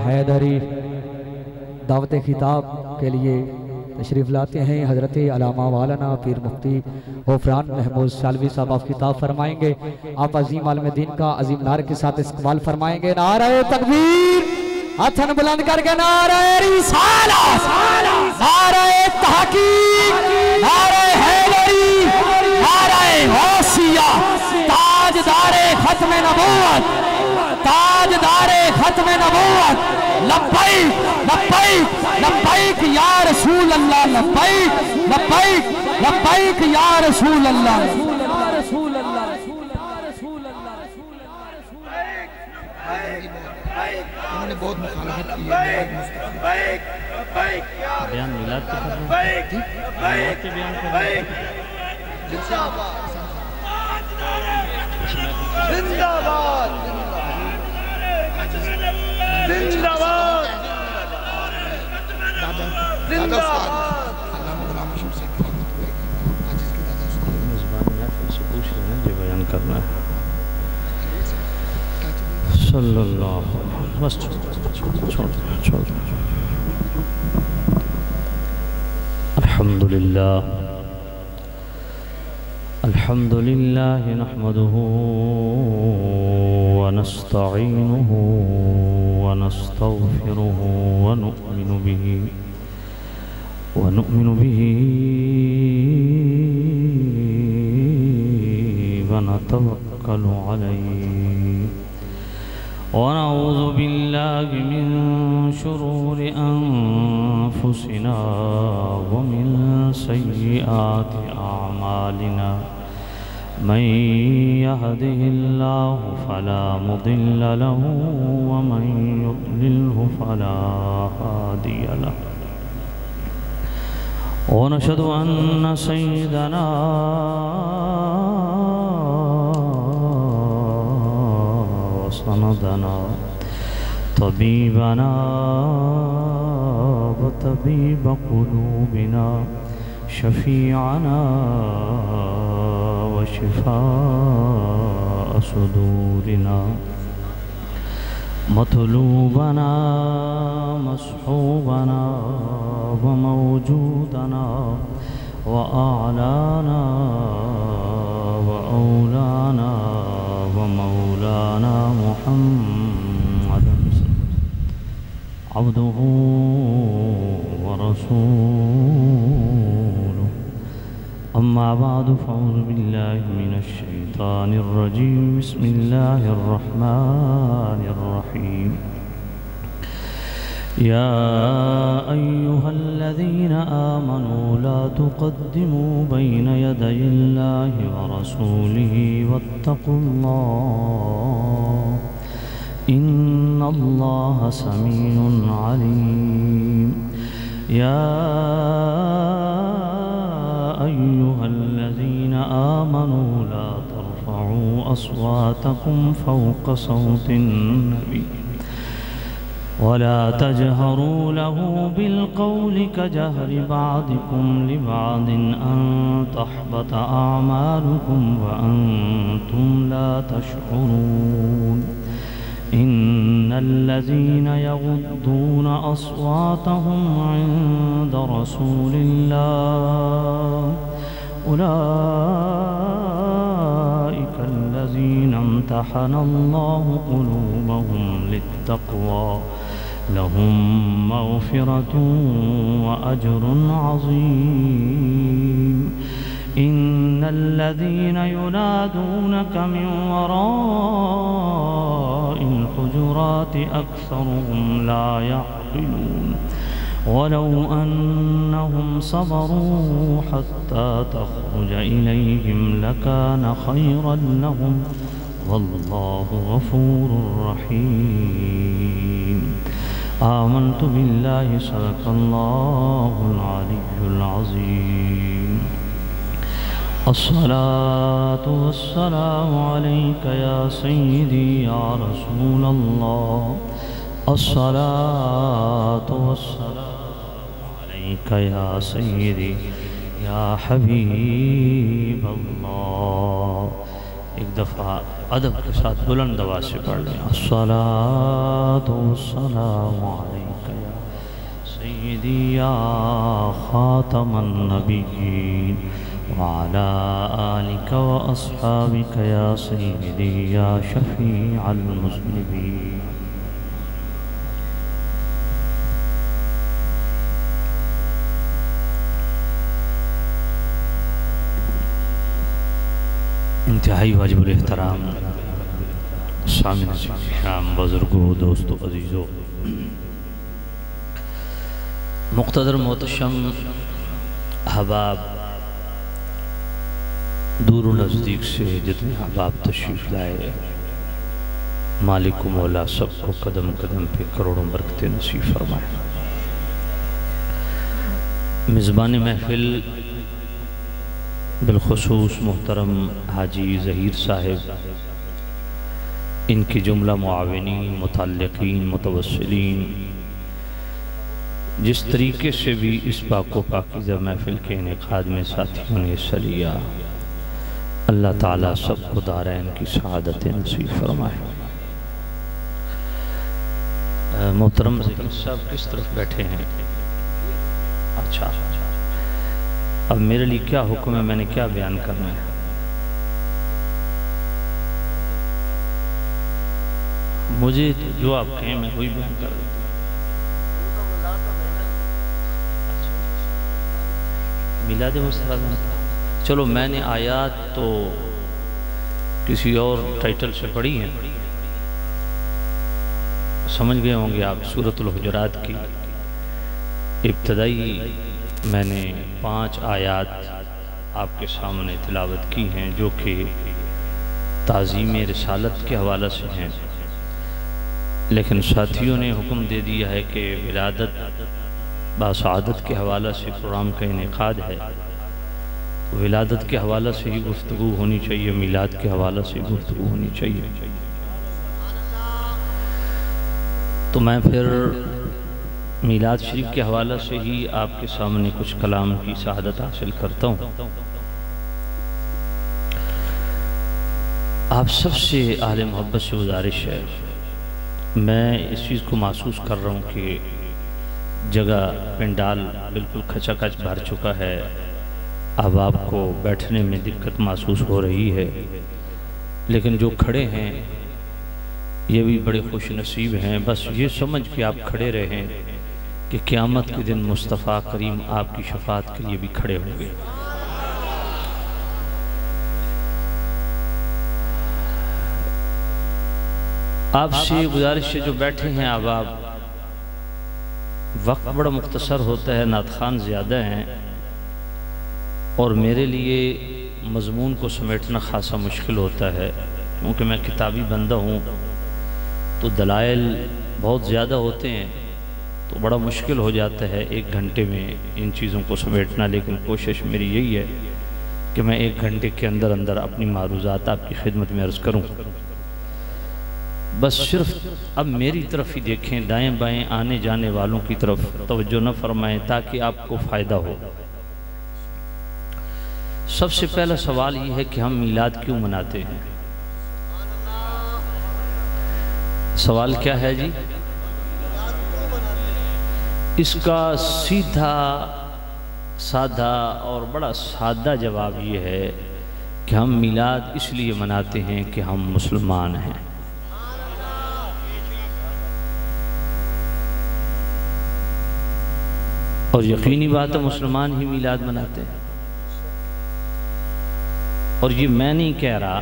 حیدری دعوت خطاب کے لیے تشریف لاتے ہیں حضرت علامہ مولانا پیر مفتی غفران محمود سالوی صاحب آپ خطاب فرمائیں گے. آپ عظیم عالم دین کا عظیم نعرے کے ساتھ استقبال فرمائیں گے. نعرہ تکبیر ہاتھن بلند کر کے نعرہ رسالت، نعرہ تحقیق، نعرہ حیدری، نعرہ غوثیہ، تاجدار ختم نبوت، تاجدار ختم نبوت. لبیک لبیک لبیک یا رسول اللہ، لبیک لبیک لبیک یا رسول اللہ. انہوں نے بہت مخالفت کی ہے. بیان میلاد کے فرمائیں میلاد کے بیان فرمائیں. زندہ باد زندہ باد زندہ باد زندہ باد. علامہ غلام شمس سے زبان یاد سے پوچھ رہے ہیں جو بیان کرنا ہے. صلی اللہ علیہ وسلم. بس چھوڑ الحمدللہ الحمدللہ نحمده ونستعینه ونستغفره ونؤمن به ونتوکل علیہ ونعوذ باللہ من شرور انفسنا ومن سیئات اعمالنا من يهده الله فلا مضل له ومن يضلله فلا هادي له ونشهد أن سيدنا وسندنا طبيبنا وطبيب قلوبنا شفيعنا وشفاء صدورنا مطلوبنا مصحوبنا وموجودنا وأعلانا وأولانا ومولانا محمد عبده ورسوله. أما بعد فأعوذ بالله من الشيطان الرجيم. بسم الله الرحمن الرحيم. يا أيها الذين آمنوا لا تقدموا بين يدي الله ورسوله واتقوا الله إن الله سميع عليم. يا أيها الذين آمنوا لا ترفعوا أصواتكم فوق صوت النبي ولا تجهروا له بالقول كجهر بعضكم لبعض أن تحبط أعمالكم وأنتم لا تشعرون. إن الذين يغضون أصواتهم عند رسول الله أولئك الذين امتحن الله قلوبهم للتقوى لهم مغفرة وأجر عظيم. إن الذين ينادونك من وراء الحجرات أكثرهم لا يعقلون ولو أنهم صبروا حتى تخرج إليهم لكان خيرا لهم والله غفور رحيم. آمنت بالله صدق الله العلي العظيم. الصلاة والسلام عليك يا سيدي يا رسول الله. الصلاة والسلام عليك يا سيدي يا حبيب الله. ایک دفعہ ادب کے ساتھ بلند آواز سے پڑھ لیں۔ الصلاۃ والسلام علیک یا سیدی یا خاتم النبیین وعلی آلک و اصحابک یا سیدی یا شفیع المذنبین۔ انتہائی واجب الاحترام سامعین کرام، بزرگوں، دوستوں، عزیزوں، مقتدر محتشم احباب، دور و نزدیک سے جتنے احباب تشریف لائے، مالک و مولا سب کو قدم قدم پہ کروڑوں برکتیں نصیب فرمائے۔ میزبان محفل بالخصوص محترم حاجی ظہیر صاحب، ان کی جملہ معاونین، متعلقین، متوسلین، جس طریقے سے بھی اس پاک و پاکیزہ محفل کے انعقاد میں ساتھیوں نے حصہ لیا، اللہ تعالیٰ سب کو دارین کی سعادت نصیب فرمائے۔ محترم ظہیر صاحب کس طرف بیٹھے ہیں؟ اچھا، اب میرے لیے کیا حکم ہے، میں نے کیا بیان کرنا ہے؟ مجھے جو آپ کہیں میں وہی بیان کر دیتا ہوں۔ میلاد مصطفیٰ، چلو میں نے آیات تو کسی اور ٹائٹل سے پڑھی ہیں، سمجھ گئے ہوں گے آپ۔ سورۃ الحجرات کی ابتدائی میں نے 5 آیات آپ کے سامنے تلاوت کی ہیں، جو کہ تعظیم رسالت کے حوالہ سے ہیں، لیکن ساتھیوں نے حکم دے دیا ہے کہ ولادت باسعادت کے حوالہ سے پروگرام کا انعقاد ہے، ولادت کے حوالہ سے ہی گفتگو ہونی چاہیے، میلاد کے حوالہ سے گفتگو ہونی چاہیے۔ تو میں پھر میلاد شریف کے حوالہ سے ہی آپ کے سامنے کچھ کلام کی سعادت حاصل کرتا ہوں۔ آپ سب سے اہل محبت سے گزارش ہے، میں اس چیز کو محسوس کر رہا ہوں کہ جگہ پنڈال بالکل کھچا کھچ بھر چکا ہے، اب آپ کو بیٹھنے میں دقت محسوس ہو رہی ہے، لیکن جو کھڑے ہیں یہ بھی بڑے خوش نصیب ہیں۔ بس یہ سمجھ کے آپ کھڑے رہیں کہ قیامت کے دن مصطفیٰ کریم آپ کی شفاعت کے لیے بھی کھڑے ہوں گے۔ آپ سے گزارش ہے جو بیٹھے ہیں احباب، وقت بڑا مختصر ہوتا ہے، نعت خوان زیادہ ہیں، اور میرے لیے مضمون کو سمیٹنا خاصا مشکل ہوتا ہے، کیونکہ میں کتابی بندہ ہوں تو دلائل بہت زیادہ ہوتے ہیں، تو بڑا مشکل ہو جاتا ہے 1 گھنٹے میں ان چیزوں کو سمیٹنا، لیکن کوشش میری یہی ہے کہ میں 1 گھنٹے کے اندر اندر اپنی معروضات آپ کی خدمت میں عرض کروں۔ بس صرف اب میری طرف ہی دیکھیں، دائیں بائیں آنے جانے والوں کی طرف توجہ نہ فرمائیں تاکہ آپ کو فائدہ ہو۔ سب سے پہلا سوال یہ ہے کہ ہم میلاد کیوں مناتے ہیں؟ سوال کیا ہے جی؟ اس کا سیدھا سادہ اور بڑا سادہ جواب یہ ہے کہ ہم میلاد اس لیے مناتے ہیں کہ ہم مسلمان ہیں۔ اور یقینی بات ہے مسلمان ہی میلاد مناتے ہیں، اور یہ میں نہیں کہہ رہا،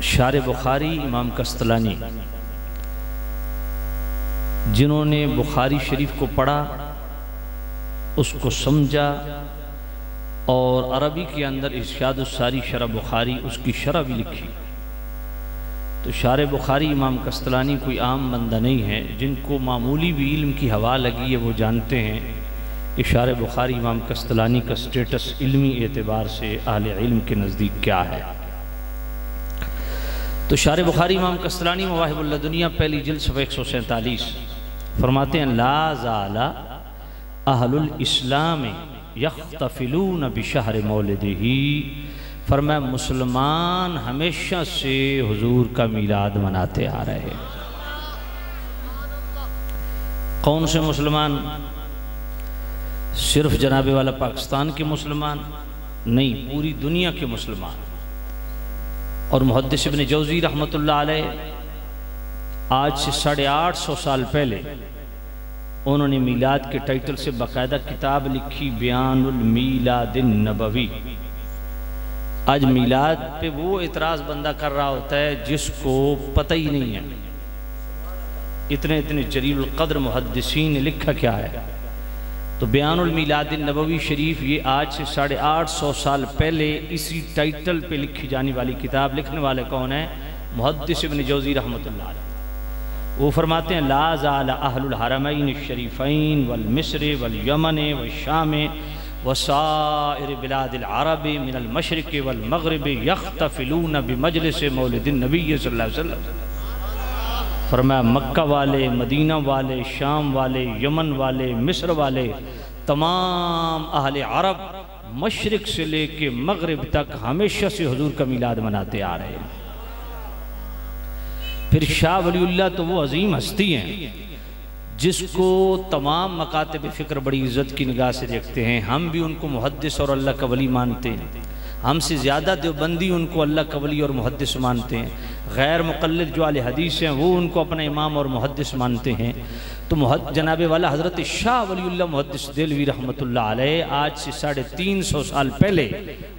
شارح بخاری امام قسطلانی جنہوں نے بخاری شریف کو پڑھا، اس کو سمجھا، اور عربی کے اندر ارشاد الساری شرح بخاری اس کی شرح بھی لکھی، تو شارح بخاری امام قسطلانی کوئی عام بندہ نہیں ہے۔ جن کو معمولی بھی علم کی ہوا لگی ہے وہ جانتے ہیں کہ شارح بخاری امام قسطلانی کا سٹیٹس علمی اعتبار سے اہل علم کے نزدیک کیا ہے۔ تو شارح بخاری امام قسطلانی مواہب اللدنیہ پہلی جلد صفحہ 147 فرماتے ہیں: لا زال اہل الاسلام یختفلون بشہر مولدہ فرمایا مسلمان ہمیشہ سے حضور کا میلاد مناتے آ رہے ہیں۔ کون سے مسلمان؟ صرف جناب والا پاکستان کے مسلمان نہیں، پوری دنیا کے مسلمان۔ اور محدث ابن جوزی رحمۃ اللہ علیہ آج سے 850 سال پہلے انہوں نے میلاد کے ٹائٹل سے باقاعدہ کتاب لکھی، بیان المیلاد النبوی۔ آج میلاد پہ وہ اعتراض بندہ کر رہا ہوتا ہے جس کو پتہ ہی نہیں ہے، اتنے جلیل القدر محدثین نے لکھا کیا ہے۔ تو بیان المیلاد النبوی شریف یہ آج سے 850 سال پہلے اسی ٹائٹل پہ لکھی جانے والی کتاب، لکھنے والے کون ہیں؟ محدث ابن جوزی رحمۃ اللہ علیہ۔ وہ فرماتے ہیں لا زال اہل الحرمین الشریفین والمصر والیمن والشام وسائر بلاد العرب من المشرق والمغرب یختفلون بمجلس مولد النبی صلی اللہ علیہ وسلم۔ فرمایا مکہ والے، مدینہ والے، شام والے، یمن والے، مصر والے، تمام اہل عرب مشرق سے لے کے مغرب تک ہمیشہ سے حضور کا میلاد مناتے آ رہے ہیں۔ پھر شاہ ولی اللہ تو وہ عظیم ہستی ہیں جس کو تمام مکاتب فکر بڑی عزت کی نگاہ سے دیکھتے ہیں۔ ہم بھی ان کو محدث اور اللہ کا ولی مانتے ہیں، ہم سے زیادہ دیوبندی ان کو اللہ کا ولی اور محدث مانتے ہیں، غیر مقلد جو اہل حدیث ہیں وہ ان کو اپنا امام اور محدث مانتے ہیں۔ تو جناب والا حضرت شاہ ولی اللہ محدث دہلوی رحمۃ اللہ علیہ آج سے 350 سال پہلے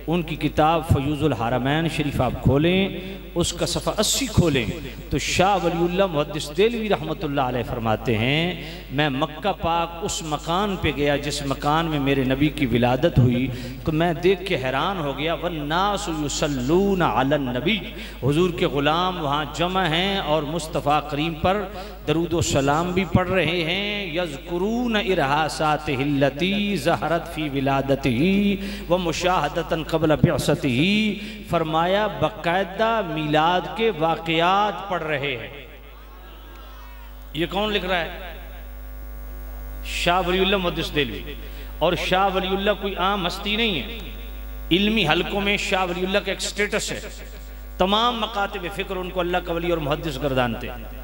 ان کی کتاب فیوض الحرمین شریف آپ کھولیں، اس کا صفحہ 80 کھولیں تو شاہ ولی اللہ محدث دہلوی رحمۃ اللہ علیہ فرماتے ہیں میں مکہ پاک اس مکان پہ گیا جس مکان میں میرے نبی کی ولادت ہوئی، تو میں دیکھ کے حیران ہو گیا والناس یصلون علی النبی، حضور کے غلام وہاں جمع ہیں اور مصطفیٰ کریم پر درود و سلام بھی پڑھ رہے ہیں، یذکرون ارہاساتہ التی ظہرت فی ولادتہ ومشاہدۃ قبل بعثتہ، فرمایا باقاعدہ میلاد کے واقعات پڑھ رہے ہیں۔ یہ کون لکھ رہا ہے؟ شاہ ولی اللہ محدث دہلوی۔ اور شاہ ولی اللہ کوئی عام ہستی نہیں ہے، علمی حلقوں میں شاہ ولی اللہ کا ایک سٹیٹس ہے، تمام مکاتب فکر ان کو اللہ کا ولی اور محدث گردانتے ہیں۔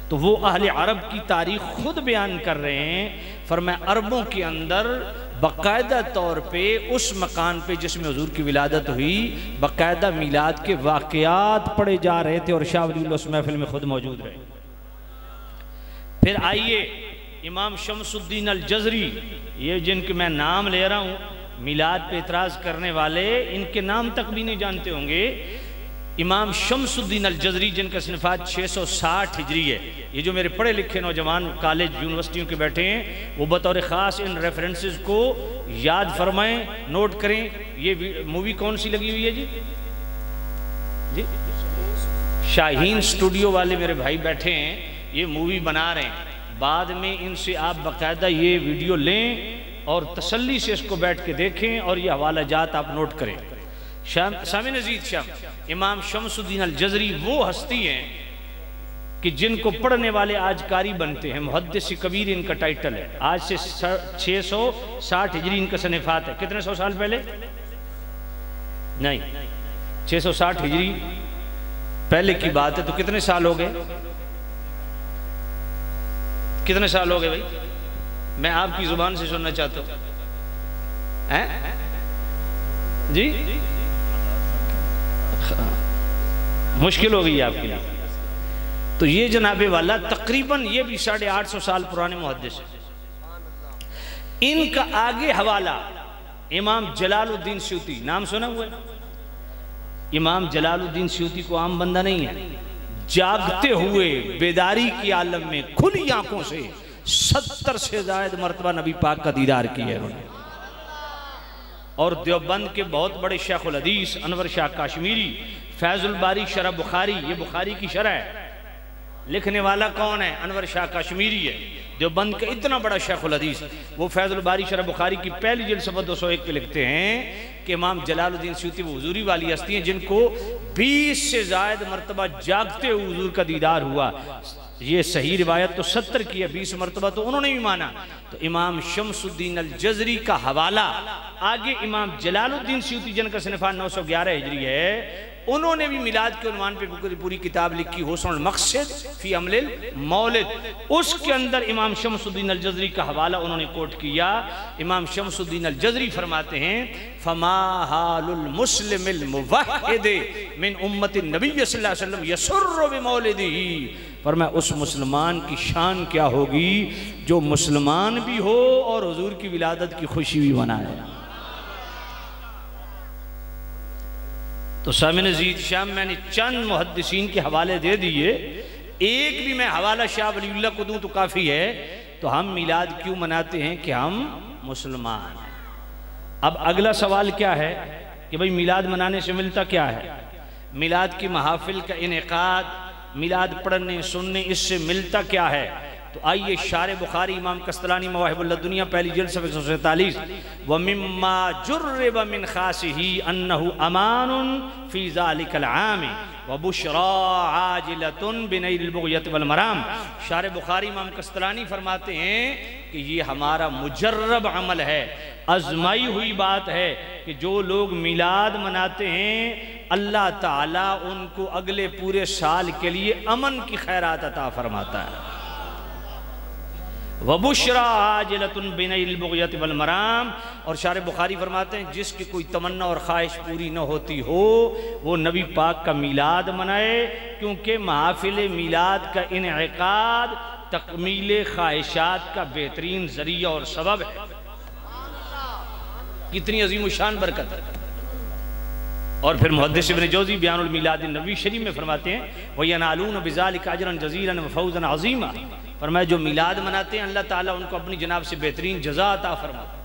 تو وہ اہل عرب کی تاریخ خود بیان کر رہے ہیں، فرمایا عربوں کے اندر باقاعدہ طور پہ اس مکان پہ جس میں حضور کی ولادت ہوئی باقاعدہ میلاد کے واقعات پڑھے جا رہے تھے، اور شاہ ولی اللہ اس محفل میں خود موجود رہے۔ پھر آئیے امام شمس الدین الجزری، یہ جن کے میں نام لے رہا ہوں، میلاد پہ اعتراض کرنے والے ان کے نام تک بھی نہیں جانتے ہوں گے۔ امام شمس الدین الجزری جن کا صنفات 660 ہجری ہے، یہ جو میرے پڑھے لکھے نوجوان کالج یونیورسٹیوں کے بیٹھے ہیں وہ بطور خاص ان ریفرنسز کو یاد فرمائیں، نوٹ کریں۔ یہ مووی کون سی لگی ہوئی ہے جی؟ شاہین اسٹوڈیو والے میرے بھائی بیٹھے ہیں، یہ مووی بنا رہے ہیں، بعد میں ان سے آپ باقاعدہ یہ ویڈیو لیں اور تسلی سے اس کو بیٹھ کے دیکھیں اور یہ حوالہ جات آپ نوٹ کریں۔ سامع نزید شام امام شمس الدین الجزری وہ ہستی ہیں کہ جن کو پڑھنے والے آج قاری بنتے ہیں، محدث کبیر ان کا ٹائٹل ہے، آج سے 660 ہجری ان کا صنفات ہے۔ کتنے سو سال پہلے؟ نہیں، 660 ہجری پہلے کی بات ہے، تو کتنے سال ہو گئے؟ کتنے سال ہو گئے بھائی؟ میں آپ کی زبان سے سننا چاہتا ہوں جی؟ مشکل ہو گئی آپ کے لیے۔ تو یہ جناب والا تقریباً یہ بھی 850 سال پرانے محدث ہیں۔ ان کا آگے حوالہ امام جلال الدین سیوطی، نام سنا ہوا ہے؟ امام جلال الدین سیوطی کو عام بندہ نہیں ہے، جاگتے ہوئے بیداری کی عالم میں کھلی آنکھوں سے 70 سے زائد مرتبہ نبی پاک کا دیدار کیا ہے۔ اور دیوبند کے بہت بڑے شیخ الحدیث انور شاہ کاشمیری فیض الباری شرح بخاری، یہ بخاری کی شرح ہے، لکھنے والا کون ہے؟ انور شاہ کاشمیری ہے، دیوبند کا اتنا بڑا شیخ الحدیث، وہ فیض الباری شرح بخاری کی پہلی جلد صفحہ 201 پہ لکھتے ہیں کہ امام جلال الدین سیوطی وہ حضوری والی ہستی ہیں جن کو 20 سے زائد مرتبہ جاگتے ہوئے حضور کا دیدار ہوا۔ یہ صحیح روایت تو 70 کی ہے، 20 مرتبہ تو انہوں نے بھی مانا۔ تو امام شمس الدین الجزری کا حوالہ آگے امام جلال الدین سیوطی جن کا صنفان 911 ہجری ہے، انہوں نے بھی میلاد کے عنوان پہ پوری کتاب لکھی حسن المقصد فی عمل المولد، اس کے اندر امام شمس الدین الجزری کا حوالہ انہوں نے کوٹ کیا۔ امام شمس الدین الجزری فرماتے ہیں فما حال المسلم الموحد من امت النبی صلی اللہ علیہ وسلم یسر بمولدہ، فرمایا اس مسلمان کی شان کیا ہوگی جو مسلمان بھی ہو اور حضور کی ولادت کی خوشی بھی منائے۔ تو سامعین عزیز شام میں نے چند محدثین کے حوالے دے دیئے، ایک بھی میں حوالہ شاہ ولی اللہ کو دوں تو کافی ہے۔ تو ہم میلاد کیوں مناتے ہیں کہ ہم مسلمان ہیں۔ اب اگلا سوال کیا ہے کہ بھئی میلاد منانے سے ملتا کیا ہے؟ میلاد کی محافل کا انعقاد، میلاد پڑھنے سننے، اس سے ملتا کیا ہے؟ تو آئیے شارح بخاری امام قسطلانی مواہب اللہ دنیا پہلی جلد صفحہ 147 وَمِمَّا جُرِّبَ مِنْ خَاسِهِ أَنَّهُ أَمَانٌ فِي ذَلِكَ الْعَامِ وَبُشْرَى عَاجِلَةٌ بِنَيْلِ الْبُغْيَةِ وَالْمَرَامِ۔ شارح بخاری امام قسطلانی فرماتے ہیں کہ یہ ہمارا مجرب عمل ہے، آزمائی ہوئی بات ہے کہ جو لوگ میلاد مناتے ہیں اللہ تعالیٰ ان کو اگلے پورے سال کے لیے امن کی خیرات عطا فرماتا ہے۔ وَبُشْرَى عَاجِلَةٌ بِنَيْلِ الْبُغْيَةِ وَالْمَرَامِ، اور شارح بخاری فرماتے ہیں جس کی کوئی تمنا اور خواہش پوری نہ ہوتی ہو وہ نبی پاک کا میلاد منائے، کیونکہ محافل میلاد کا انعقاد تکمیل خواہشات کا بہترین ذریعہ اور سبب ہے۔ کتنی عظیم و شان برکت ہے۔ اور پھر محدث ابن جوزی بیان المیلاد النبوی شریف میں فرماتے ہیں وَيَنَالُونَ بِذَلِكَ أَجْرًا جَزِيلًا وَفَوْزًا عَظِيمًا، فرمایا جو میلاد مناتے ہیں اللہ تعالیٰ ان کو اپنی جناب سے بہترین جزا عطا فرماتا ہے۔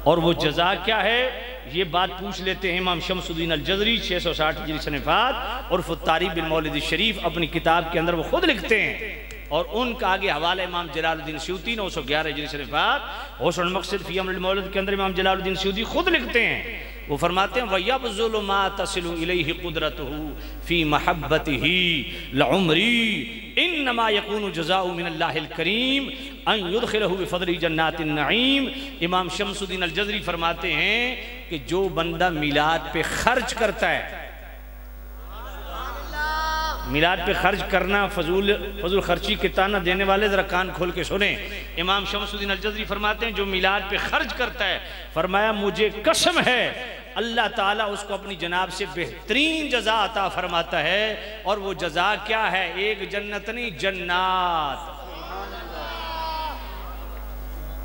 اور وہ جزا کیا ہے یہ بات پوچھ لیتے ہیں امام شمس الدین الجزری 660 ہجری صنفات اور التاریخ بالمولد الشریف اپنی کتاب کے اندر وہ خود لکھتے ہیں، اور ان کا آگے حوالہ امام جلال الدین سیوطی 911 ہجری صنفات حسن المقصد فی عمل المولد کے اندر امام جلال الدین سیوطی خود لکھتے ہیں، وہ فرماتے ہیں وَيَبْذُلُ مَا تَصِلُ إِلَيْهِ قُدْرَتُهُ فِي مَحَبَّتِهِ لَعُمْرِي إِنَّمَا يَكُونُ جَزَاءُ مِنَ اللَّهِ الْكَرِيمِ أَن يُدْخِلَهُ بِفَضْلِ جَنَّاتِ النَّعِيمِ۔ امام شمس الدین الجزری فرماتے ہیں کہ جو بندہ میلاد پہ خرچ کرتا ہے، میلاد پہ خرچ کرنا فضول خرچی کے تانا دینے والے ذرا کان کھول کے سنیں، امام شمس الدین الجزری فرماتے ہیں جو میلاد پہ خرچ کرتا ہے، فرمایا مجھے قسم ہے اللہ تعالیٰ اس کو اپنی جناب سے بہترین جزا عطا فرماتا ہے، اور وہ جزا کیا ہے؟ ایک جنت نہیں، جنات۔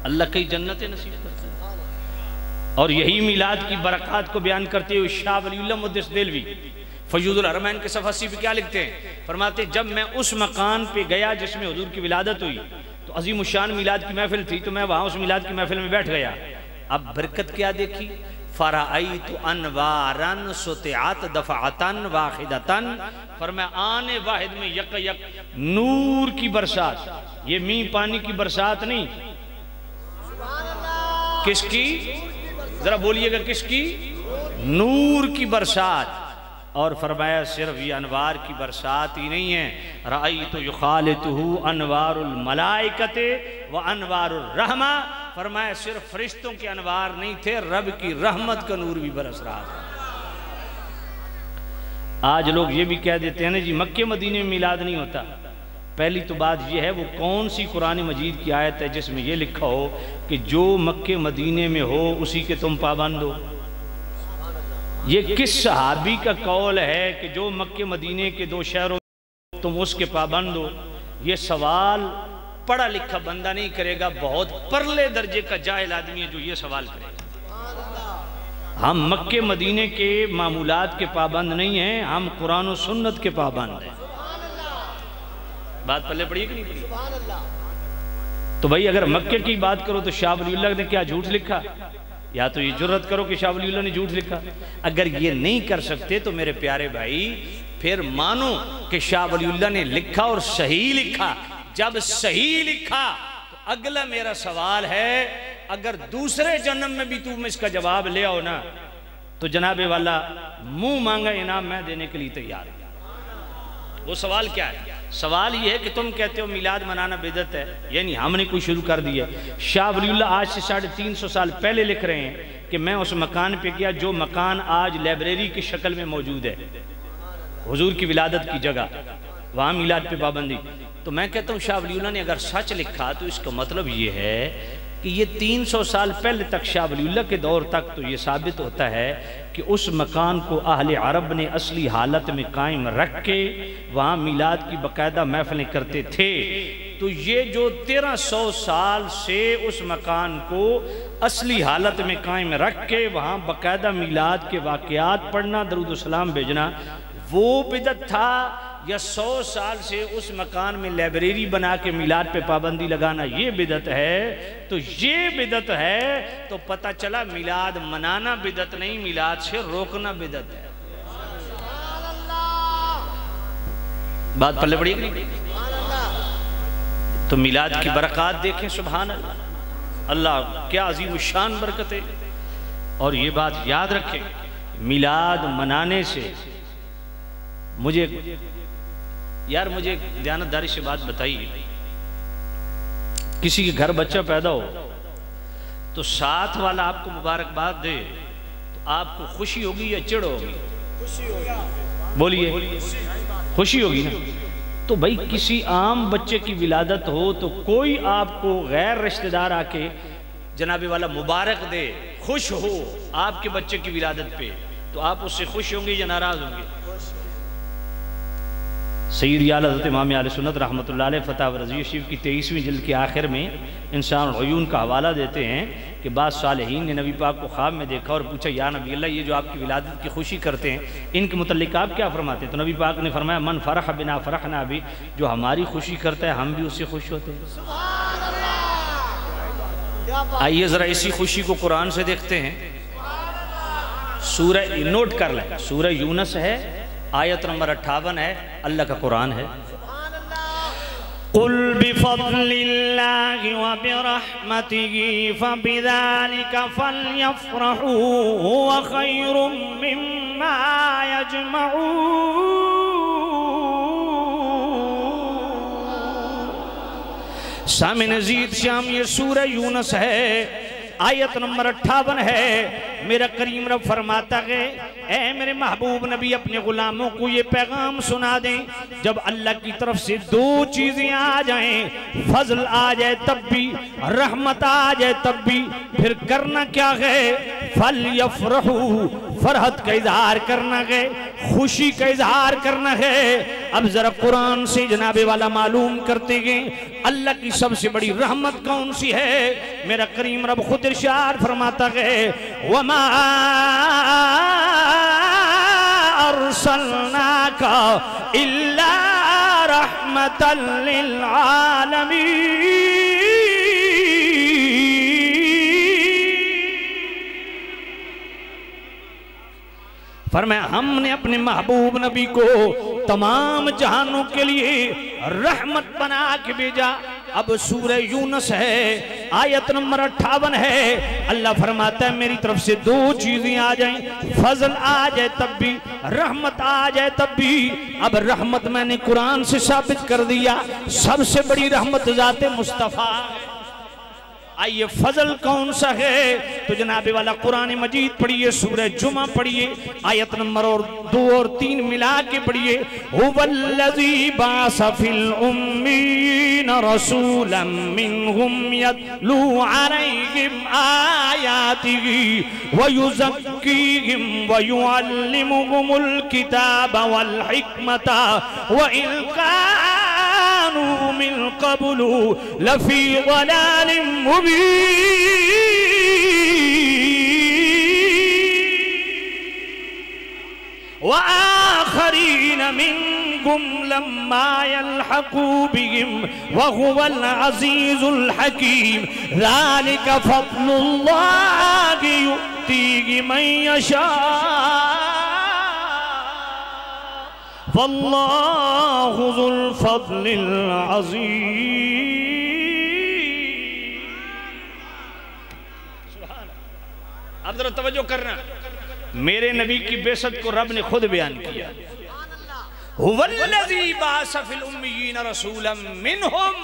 اللہ کئی جنتیں نصیب کرتا ہے۔ اور یہی میلاد کی برکات کو بیان کرتے ہوئے شاہ ولی اللہ محدث دہلوی فیوض الحرمین کے صفحہ 80 پہ کیا لکھتے ہیں؟ فرماتے ہیں جب میں اس مکان پہ گیا جس میں حضور کی ولادت ہوئی تو عظیم الشان میلاد کی محفل تھی، تو میں وہاں اس میلاد کی محفل میں بیٹھ گیا۔ اب برکت کیا دیکھی؟ فَرَأَيْتُ أَنْوَارًا سُطِعَتْ دَفَعَةً وَاحِدَةً، فرمایا آنے واحد میں یک یک نور کی برسات، یہ مین پانی کی برسات نہیں، کس کی؟ ذرا بولیے گا کس کی؟ نور کی برسات۔ اور فرمایا صرف یہ انوار کی برسات ہی نہیں ہے، رَأَيْتُ يُخَالِتُهُ انوار الملائکت و انوار الرحمہ، فرمایا صرف فرشتوں کے انوار نہیں تھے، رب کی رحمت کا نور بھی برس رہا تھا۔ آج لوگ یہ بھی کہہ دیتے ہیں جی مکہ مدینے میں میلاد نہیں ہوتا۔ پہلی تو بات یہ ہے وہ کون سی قرآن مجید کی آیت ہے جس میں یہ لکھا ہو کہ جو مکہ مدینے میں ہو اسی کے تم پابند ہو؟ یہ کس صحابی کا قول ہے کہ جو مکہ مدینے کے دو شہروں تم اس کے پابند ہو؟ یہ سوال پڑھا لکھا بندہ نہیں کرے گا، بہت پرلے درجے کا جاہل آدمی ہے جو یہ سوال کرے گا۔ ہم مکہ مدینے کے معمولات کے پابند نہیں ہیں، ہم قرآن و سنت کے پابند ہیں۔ بات پلے پڑی کہ نہیں پڑی؟ تو بھائی اگر مکہ کی بات کرو تو شاہ ولی اللہ نے کیا جھوٹ لکھا؟ یا تو یہ جرت کرو کہ شاہ ولی اللہ نے جھوٹ لکھا۔ اگر یہ نہیں کر سکتے تو میرے پیارے بھائی پھر مانو کہ شاہ ولی اللہ نے لکھا اور صحیح لکھا۔ جب صحیح لکھا تو اگلا میرا سوال ہے اگر دوسرے جنم میں بھی تم اس کا جواب لے آؤ نا تو جناب والا منہ مانگا انعام میں دینے کے لیے تیار ہوں۔ وہ سوال کیا ہے؟ سوال یہ ہے کہ تم کہتے ہو میلاد منانا بدعت ہے، یعنی ہم نے کوئی شروع کر دیا. شاہ ولی اللہ آج سے 350 سال پہلے لکھ رہے ہیں کہ میں اس مکان پہ گیا جو مکان آج لائبریری کی شکل میں موجود ہے، حضور کی ولادت کی جگہ، وہاں میلاد پہ پابندی. تو میں کہتا ہوں شاہ ولی اللہ نے اگر سچ لکھا تو اس کا مطلب یہ ہے کہ یہ 300 سال پہلے تک شاہ ولی اللہ کے دور تک تو یہ ثابت ہوتا ہے کہ اس مکان کو اہل عرب نے اصلی حالت میں قائم رکھ کے وہاں میلاد کی باقاعدہ محفلیں کرتے تھے. تو یہ جو 1300 سال سے اس مکان کو اصلی حالت میں قائم رکھ کے وہاں باقاعدہ میلاد کے واقعات پڑھنا، درود و سلام بھیجنا، وہ بدعت تھا، یا 100 سال سے اس مکان میں لائبریری بنا کے میلاد پہ پابندی لگانا یہ بدعت ہے؟ تو یہ بدعت ہے تو پتہ چلا میلاد منانا بدعت نہیں، میلاد سے روکنا بدعت ہے. بات پلے پڑی گئی. تو میلاد کی برکات دیکھیں، سبحان اللہ، اللہ کیا عظیم الشان برکت ہے. اور یہ بات یاد رکھیں، میلاد منانے سے مجھے دیانتداری سے بات بتائیے، کسی کے گھر بچہ پیدا ہو تو ساتھ والا آپ کو مبارکباد دے تو آپ کو خوشی ہوگی یا چڑ ہوگی؟ بولیے، خوشی ہوگی نا. تو بھائی کسی عام بچے کی ولادت ہو تو کوئی آپ کو غیر رشتہ دار آ کے جناب والا مبارک دے، خوش ہو آپ کے بچے کی ولادت پہ، تو آپ اس سے خوش ہوں گے یا ناراض ہوں گے؟ سید اعلیٰ حضرت امام اہل سنت رحمۃ اللہ علیہ فتاوی رضویہ شریف کی 23ویں جلد کے آخر میں انسان العیون کا حوالہ دیتے ہیں کہ بعض صالحین نے نبی پاک کو خواب میں دیکھا اور پوچھا یا نبی اللہ یہ جو آپ کی ولادت کی خوشی کرتے ہیں ان کے متعلق آپ کیا فرماتے ہیں؟ تو نبی پاک نے فرمایا من فرح بنا فرحنا بھی، جو ہماری خوشی کرتا ہے ہم بھی اس سے خوش ہوتے ہیں. آئیے ذرا اسی خوشی کو قرآن سے دیکھتے ہیں. سورہ نوٹ کر لیں، سورہ یونس ہے، آیت نمبر 58 ہے، اللہ کا قرآن ہے. قُلْ بِفَضْلِ اللَّهِ وَبِرَحْمَتِهِ فَبِذَلِكَ فَلْيَفْرَحُوا هُوَ خَيْرٌ مِّمَّا يَجْمَعُونَ. سامع نزید شام یہ سورہ یونس ہے، آیت نمبر 58 ہے. میرا کریم رب فرماتا ہے اے میرے محبوب نبی اپنے غلاموں کو یہ پیغام سنا دیں، جب اللہ کی طرف سے دو چیزیں آ جائیں، فضل آ جائے تب بھی، رحمت آ جائے تب بھی، پھر کرنا کیا ہے؟ فَلْيَفْرَحُوا، فرحت کا اظہار کرنا ہے، خوشی کا اظہار کرنا ہے. اب ذرا قرآن سے جناب والا معلوم کرتے گئے اللہ کی سب سے بڑی رحمت کون سی ہے. میرا کریم رب خود ارشاد فرماتا ہے وَمَا أَرْسَلْنَاكَ إِلَّا رَحْمَةً لِلْعَالَمِينَ. فرمایا ہم نے اپنے محبوب نبی کو تمام جہانوں کے لیے رحمت بنا کے بھیجا. اب سورہ یونس ہے، آیت نمبر 58 ہے. اللہ فرماتا ہے میری طرف سے دو چیزیں آ جائیں، فضل آ جائے تب بھی، رحمت آ جائے تب بھی. اب رحمت میں نے قرآن سے ثابت کر دیا، سب سے بڑی رحمت ذات مصطفیٰ. آئیے فضل کون سا ہے؟ تو جناب والا قرآن مجید پڑھیے، سورہ جمعہ پڑھیے، آیت نمبر 2 اور 3 ملا کے پڑھیے. هُوَ الَّذِي بَعَثَ فِي الْأُمِّيِّينَ رَسُولًا مِّنْهُمْ يَتْلُو عَلَيْهِمْ آيَاتِهِ وَيُزَكِّيهِمْ وَيُعَلِّمُهُمُ الْكِتَابَ وَالْحِكْمَةَ وَإِنْ كَانُوا مِنْ قَبْلُ لَفِي ضَلَالٍ مُبِينٍ. وآخرين منكم لما يلحقوا بهم وهو العزيز الحكيم. ذلك فضل الله يؤتيه من يشاء والله ذو الفضل العظيم. اب ذرا توجہ کرنا، میرے نبی کی بعثت کو رب نے خود بیان کیا. وَالَّذِي بَعَثَ فِي الْأُمِّيِّينَ رَسُولًا مِّنْهُمْ،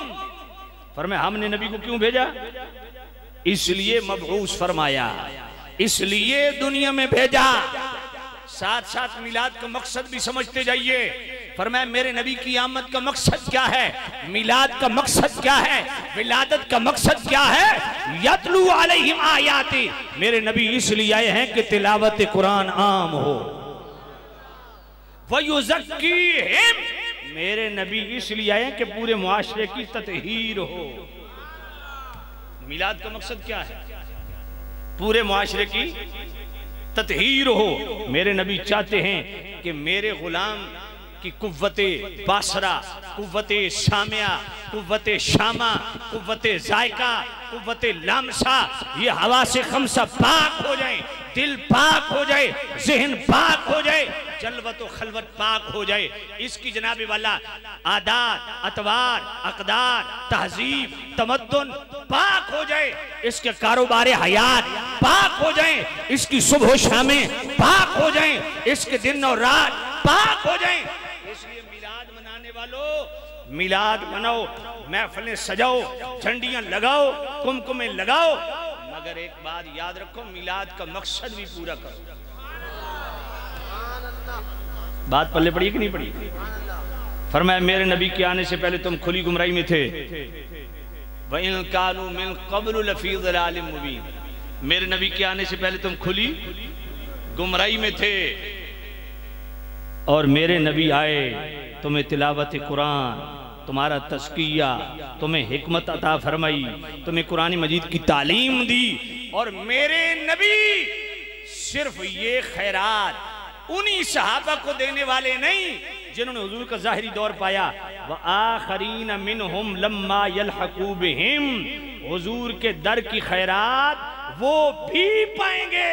فرمایا ہم نے نبی کو کیوں بھیجا؟ اس لیے مبعوث فرمایا، اس لیے دنیا میں بھیجا۔ ساتھ ساتھ میلاد کا مقصد بھی سمجھتے جائیے۔ فرمایا میرے نبی کی آمد کا مقصد کیا ہے؟ میلاد کا مقصد کیا ہے؟ ولادت کا مقصد کیا ہے؟ یتلو علیہم آیاتی، میرے نبی اس لیے آئے ہیں کہ تلاوت قرآن عام ہو۔ وَيُزَكِّيهِمْ، میرے نبی اس لیے آئے ہیں کہ پورے معاشرے کی تطہیر ہو۔ میلاد کا مقصد کیا ہے؟ پورے معاشرے کی تطہیر ہو۔ میرے نبی چاہتے ہیں کہ میرے غلام کی قوت باصرہ، قوت سامعہ، قوت شامہ، قوت ذائقہ، قوت لامسہ، یہ حواس خمسہ پاک ہو جائیں، دل پاک ہو جائے، ذہن پاک ہو جائے، جلوت و خلوت پاک ہو جائے۔ اس کی جناب والا عادات، اطوار، اقدار، تہذیب، تمدن پاک ہو جائے، اس کے کاروبار حیات پاک ہو جائیں، اس کی صبح و شامیں پاک ہو جائیں، اس کے دن اور رات پاک ہو جائیں۔ اس لیے میلاد منانے والوں، میلاد مناؤ، محفلیں سجاؤ، جھنڈیاں لگاؤ، کمکمیں لگاؤ، مگر ایک بات یاد رکھو، میلاد کا مقصد بھی پورا کرو۔ بات پلے پڑی کہ نہیں پڑی؟ فرمایا میرے نبی کے آنے سے پہلے تم کھلی گمراہی میں تھے۔ وَإِن كَانُوا مِن قَبْلُ لَفِي ضَلَالٍ مُبِينٍ، میرے نبی کے آنے سے پہلے تم کھلی گمراہی میں تھے، اور میرے نبی آئے، تمہیں تلاوت قرآن، تمہارا تزکیہ، تمہیں حکمت عطا فرمائی، تمہیں قرآن مجید کی تعلیم دی، اور میرے نبی صرف یہ خیرات انہی صحابہ کو دینے والے نہیں جنہوں نے حضور کا ظاہری دور پایا۔ وَآخَرِينَ مِنْهُمْ لَمَّا يَلْحَقُوا بِهِمْ، حضور کے در کی خیرات وہ بھی پائیں گے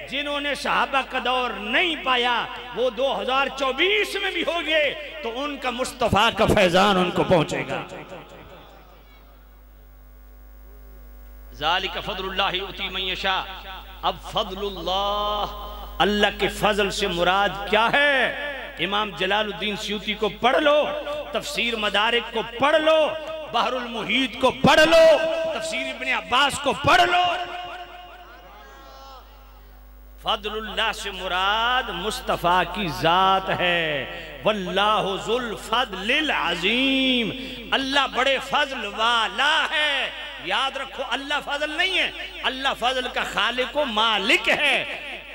جنہوں نے صحابہ کا دور نہیں پایا، وہ 2024 میں بھی ہوگے تو ان کا مصطفیٰ کا فیضان ان کو پہنچے گا۔ ذَلِكَ فَضْلُ اللَّهِ يُؤْتِي مَن يَشَاءُ، اب فضل اللہ کے فضل سے مراد کیا ہے؟ امام جلال الدین سیوطی کو پڑھ لو، تفسیر مدارک کو پڑھ لو، بحر المحیط کو پڑھ لو، تفسیر ابن عباس کو پڑھ لو۔ فضل اللہ سے مراد مصطفیٰ کی ذات ہے۔ واللہ ذو الفضل العظیم، اللہ بڑے فضل والا ہے۔ یاد رکھو اللہ فضل نہیں ہے، اللہ فضل کا خالق و مالک ہے۔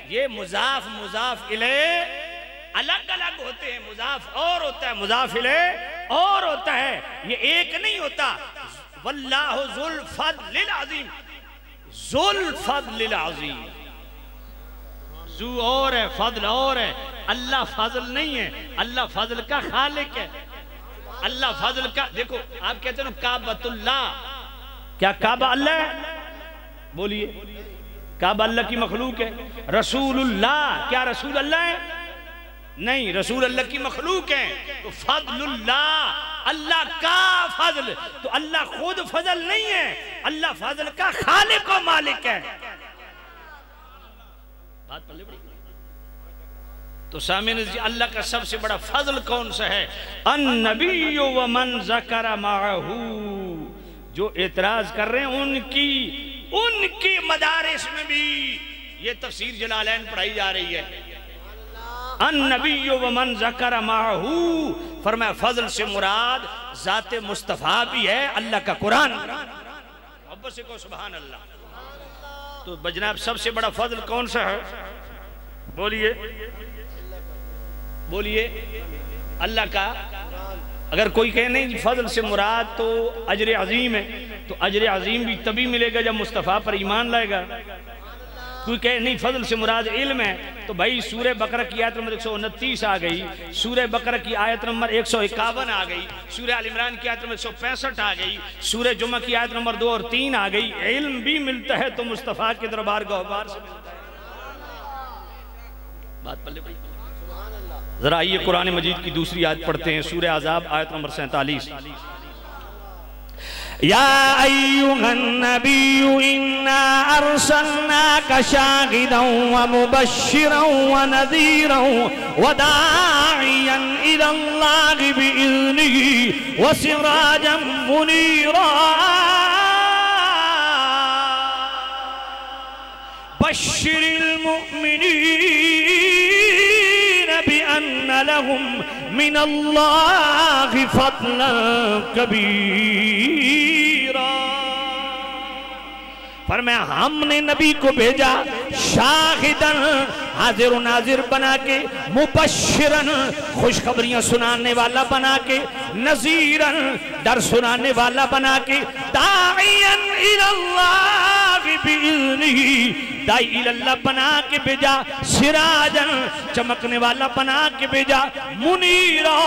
یہ مضاف مضاف الیہ الگ الگ ہوتے ہیں، مضاف اور ہوتا ہے، مضاف الیہ اور ہوتا ہے، یہ ایک نہیں ہوتا۔ واللہ ذو الفضل العظیم، ذو الفضل العظیم، ذو اور ہے، فضل اور ہے، اللہ فضل نہیں ہے، اللہ فضل کا خالق ہے۔ اللہ فضل کا، دیکھو آپ کہتے ہیں کعبۃ اللہ، کیا کعبہ اللہ ہے؟ بولیے، کعبہ اللہ کی مخلوق ہے۔ رسول اللہ، کیا رسول اللہ ہے؟ نہیں، رسول اللہ کی مخلوق ہے۔ تو فضل اللہ، اللہ کا فضل، تو اللہ خود فضل نہیں ہے، اللہ فضل کا خالق و مالک ہے۔ بات پڑھ لے بڑی۔ تو سامعین اللہ کا سب سے بڑا فضل کون سا ہے؟ النبی ومن ذکر معہ، جو اعتراض کر رہے ہیں ان کی مدارس میں بھی یہ تفسیر جلالین پڑھائی جا رہی ہے۔ النبی ومن ذکر معہ، فرمایا فضل سے مراد ذات مصطفیٰ بھی ہے، اللہ کا قرآن۔ محبت سے کہو سبحان اللہ۔ تو بجناب سب سے بڑا فضل کون سا ہے؟ بولیے بولیے، اللہ کا۔ اگر کوئی کہے نہیں فضل سے مراد تو اجر عظیم ہے، تو اجر عظیم بھی تبھی ملے گا جب مصطفیٰ پر ایمان لائے گا۔ کوئی کہے نہیں فضل سے مراد علم ہے، تو بھائی سورہ بقرہ کی آیت نمبر 129 آ گئی، سورہ بقرہ کی آیت نمبر 151 آ گئی، سورہ آل عمران کی آیت نمبر 165 آ گئی، سورہ جمعہ کی آیت نمبر 2 اور 3 آ گئی۔ علم بھی ملتا ہے تو مصطفیٰ کے دربار گہوار سے ملتا ہے۔ بات پلے پڑی۔ ذرا آئیے قرآن مجید کی دوسری آیت پڑھتے ہیں، سورہ احزاب آیت نمبر 47۔ یا ایھا النبی انا ارسلناک شاہدا ومبشرا ونذیرا وداعیا الی اللہ بإذنہ وسراجا منیرا بشر المؤمنین بأن لهم من اللہ فضلا کبیرا۔ فرمایا ہم نے نبی کو بھیجا شاہدن حاضر و ناظر بنا کے، مبشرن خوشخبریاں سنانے والا بنا کے، نذیرن ڈر سنانے والا بنا کے، داعیاً الاللہ بإذنہ دائی اللہ بنا کے بھیجا، سراجن چمکنے والا بنا کے بھیجا، منیرا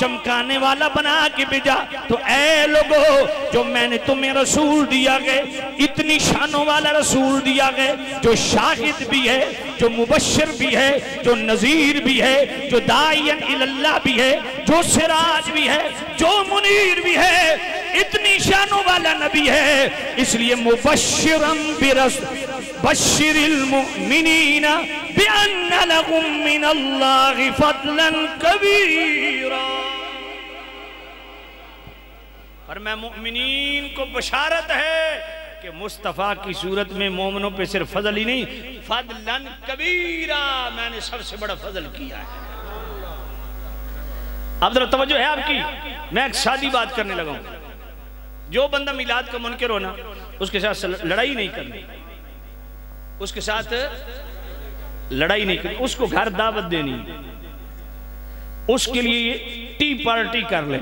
چمکانے والا بنا کے بھیجا۔ تو اے لوگو جو میں نے تمہیں رسول دیا گئے، اتنی شانوں والا رسول دیا گئے، جو شاہد بھی ہے، جو مبشر بھی ہے، جو نذیر بھی ہے، جو داعین اللہ بھی ہے، جو سراج بھی ہے، جو منیر بھی ہے، اتنی شانوں والا نبی ہے۔ اس لیے مبشرم بشر المؤمنین بأن لهم من اللہ فضلا کبیرا۔ اور میں مؤمنین کو بشارت ہے کہ مصطفیٰ کی صورت میں مومنوں پہ صرف فضل ہی نہیں، فضلا کبیرا میں نے سب سے بڑا فضل کیا ہے۔ اب ذرا توجہ ہے آپ کی، میں ایک سادی بات کرنے لگا ہوں۔ جو بندہ میلاد کا منکر ہونا، اس کے ساتھ لڑائی نہیں کرنی، اس کے ساتھ لڑائی نہیں کرنی، اس کو گھر دعوت دینی، اس کے لیے ٹی پارٹی کر لیں،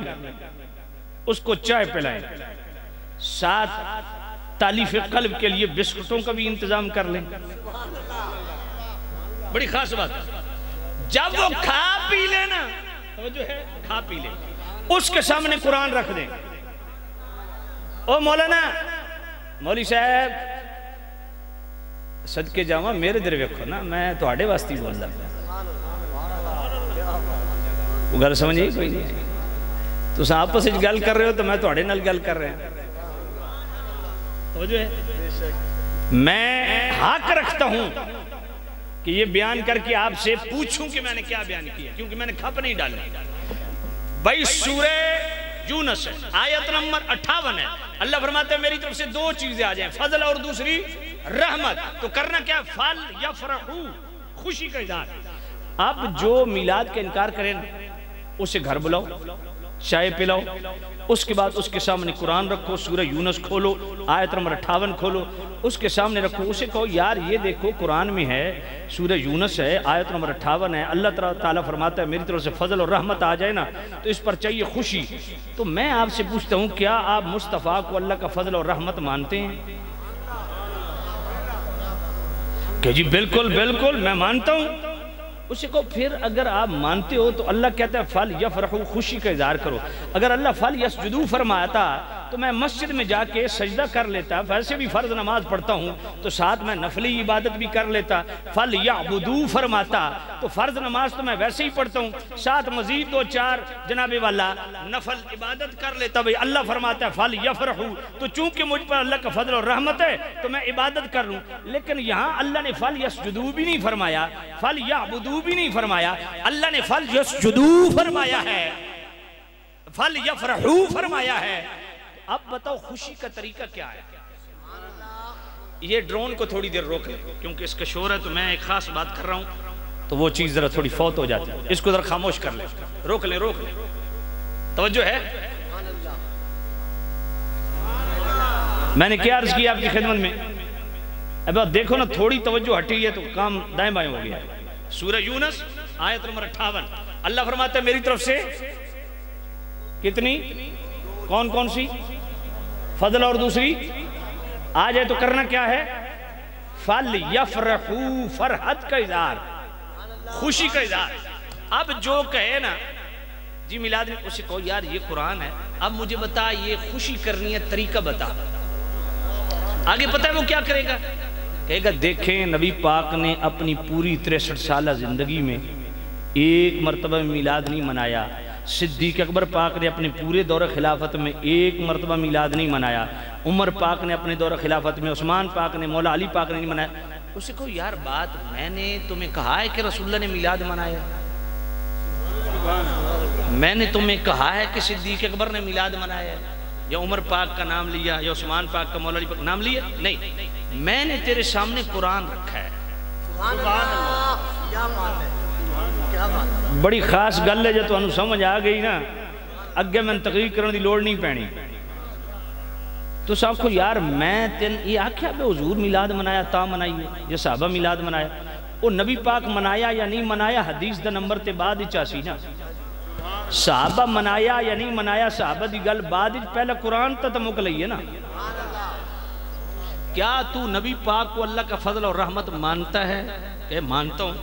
اس کو چائے پلائیں، ساتھ تالیف قلب کے لیے بسکٹوں کا بھی انتظام کر لیں۔ بڑی خاص بات ہے، جب وہ کھا پی لینا، وہ جو ہے کھا پی لیں، اس کے سامنے قرآن رکھ دیں۔ او مولانا، مولی صاحب صدقے جاواں میرے در ویکھو نا، میں تو آڑے واسطی بول رہا وہ گل سمجھ ہی کوئی نہیں، تو آپ سے گل کر رہے ہو تو میں تو آڑے نال گل کر رہے ہیں۔ توجہ ہے، میں حق رکھتا ہوں کہ یہ بیان کر کے آپ سے پوچھوں کہ میں نے کیا بیان کیا، کیونکہ میں نے کھپ نہیں ڈالنا۔ بھائی سورہ یونس ہے، آیت نمبر 58 ہے، اللہ فرماتا ہے میری طرف سے دو چیزیں آ جائیں، فضل اور دوسری رحمت۔ تو کرنا کیا؟ فل یفرحو، خوشی کا اظہار۔ اب جو میلاد کا انکار کریں اسے گھر بلاؤ، چائے پلاؤ، اس کے بعد اس کے سامنے قرآن رکھو، سورہ یونس کھولو، آیت نمبر 58 کھولو، اس کے سامنے رکھو، اسے کہو یار یہ دیکھو قرآن میں ہے، سورہ یونس ہے، آیت نمبر 58 ہے، اللہ تعالیٰ فرماتا ہے میری طرف سے فضل اور رحمت آ جائے نا تو اس پر چاہیے خوشی۔ تو میں آپ سے پوچھتا ہوں کیا آپ مصطفیٰ کو اللہ کا فضل اور رحمت مانتے ہیں؟ کہ جی بالکل بالکل میں مانتا ہوں۔ اسے کو پھر اگر آپ مانتے ہو تو اللہ کہتا ہے فل یفرحو، خوشی کا اظہار کرو۔ اگر اللہ فل یسجدو فرماتا تو میں مسجد میں جا کے سجدہ کر لیتا، ویسے بھی فرض نماز پڑھتا ہوں تو ساتھ میں نفلی عبادت بھی کر لیتا۔ فل یعبدو فرماتا تو فرض نماز تو میں ویسے ہی پڑھتا ہوں، ساتھ مزید 2-4 جناب والا نفل عبادت کر لیتا۔ بھئی اللہ فرماتا ہے فل یفرحو، تو چونکہ مجھ پر اللہ کا فضل اور رحمت ہے تو میں عبادت کر لوں۔ لیکن یہاں اللہ نے فل یسجدو بھی نہیں فرمایا، فل یعبدو بھی نہیں فرمایا، اللہ نے فل یسجدو فرمایا ہے، فل یفرحو فرمایا ہے۔ اب بتاؤ خوشی کا طریقہ کیا ہے؟ یہ ڈرون کو تھوڑی دیر روک لیں کیونکہ اس کا شور ہے، تو میں ایک خاص بات کر رہا ہوں تو وہ چیز ذرا تھوڑی فوت ہو جاتی ہے، اس کو ذرا خاموش کر لیں، روک لیں روک لیں، توجہ ہے۔ میں نے کیا عرض کیا آپ کی خدمت میں؟ اب دیکھو نا تھوڑی توجہ ہٹی ہے تو کام دائیں بائیں ہو گیا۔ سورہ یونس آیت نمبر 58، اللہ فرماتا ہے میری طرف سے کتنی کون کون سی فضل اور دوسری آ جائے تو کرنا کیا ہے؟ فل یفرحو، فرحت کا اظہار، خوشی کا اظہار۔ اب جو کہے نا جی میلاد میں، اسے کہو یار یہ قرآن ہے، اب مجھے بتا یہ خوشی کرنی ہے طریقہ بتا۔ آگے پتہ ہے وہ کیا کرے گا؟ کہے گا دیکھیں نبی پاک نے اپنی پوری 63 سالہ زندگی میں ایک مرتبہ میلاد نہیں منایا، صدیق اکبر پاک نے اپنے پورے دور خلافت میں ایک مرتبہ میلاد نہیں منایا، عمر پاک نے اپنے دور خلافت میں، عثمان پاک نے، مولا علی پاک نے نہیں منایا۔ اسے کہو یار بات میں نے تمہیں کہا ہے کہ رسول اللہ نے میلاد منایا، میں نے تمہیں کہا ہے کہ صدیق اکبر نے میلاد منایا یا عمر پاک کا نام لیا یا عثمان پاک کا، مولا علی پاک نام لیا؟ نہیں، میں نے تیرے سامنے قرآن رکھا ہے۔ بڑی خاص گل ہے جو تو انہوں سمجھ آ گئی نا، اگے میں تقریر کرنے دی لوڑ نہیں پینی۔ تو صاحب کو یار میں تین یہ آکھیا بے حضور میلاد منایا تا منائیے یا صحابہ میلاد منایا، وہ نبی پاک منایا یا نہیں منایا حدیث دا نمبر تے بعد ہی چاسی نا، صحابہ منایا یا نہیں منایا صحابہ دی گل بعد ہی، پہلا قرآن تا مک لئیے نا۔ کیا تو نبی پاک کو اللہ کا فضل اور رحمت مانتا ہے؟ کہ مانتا ہوں،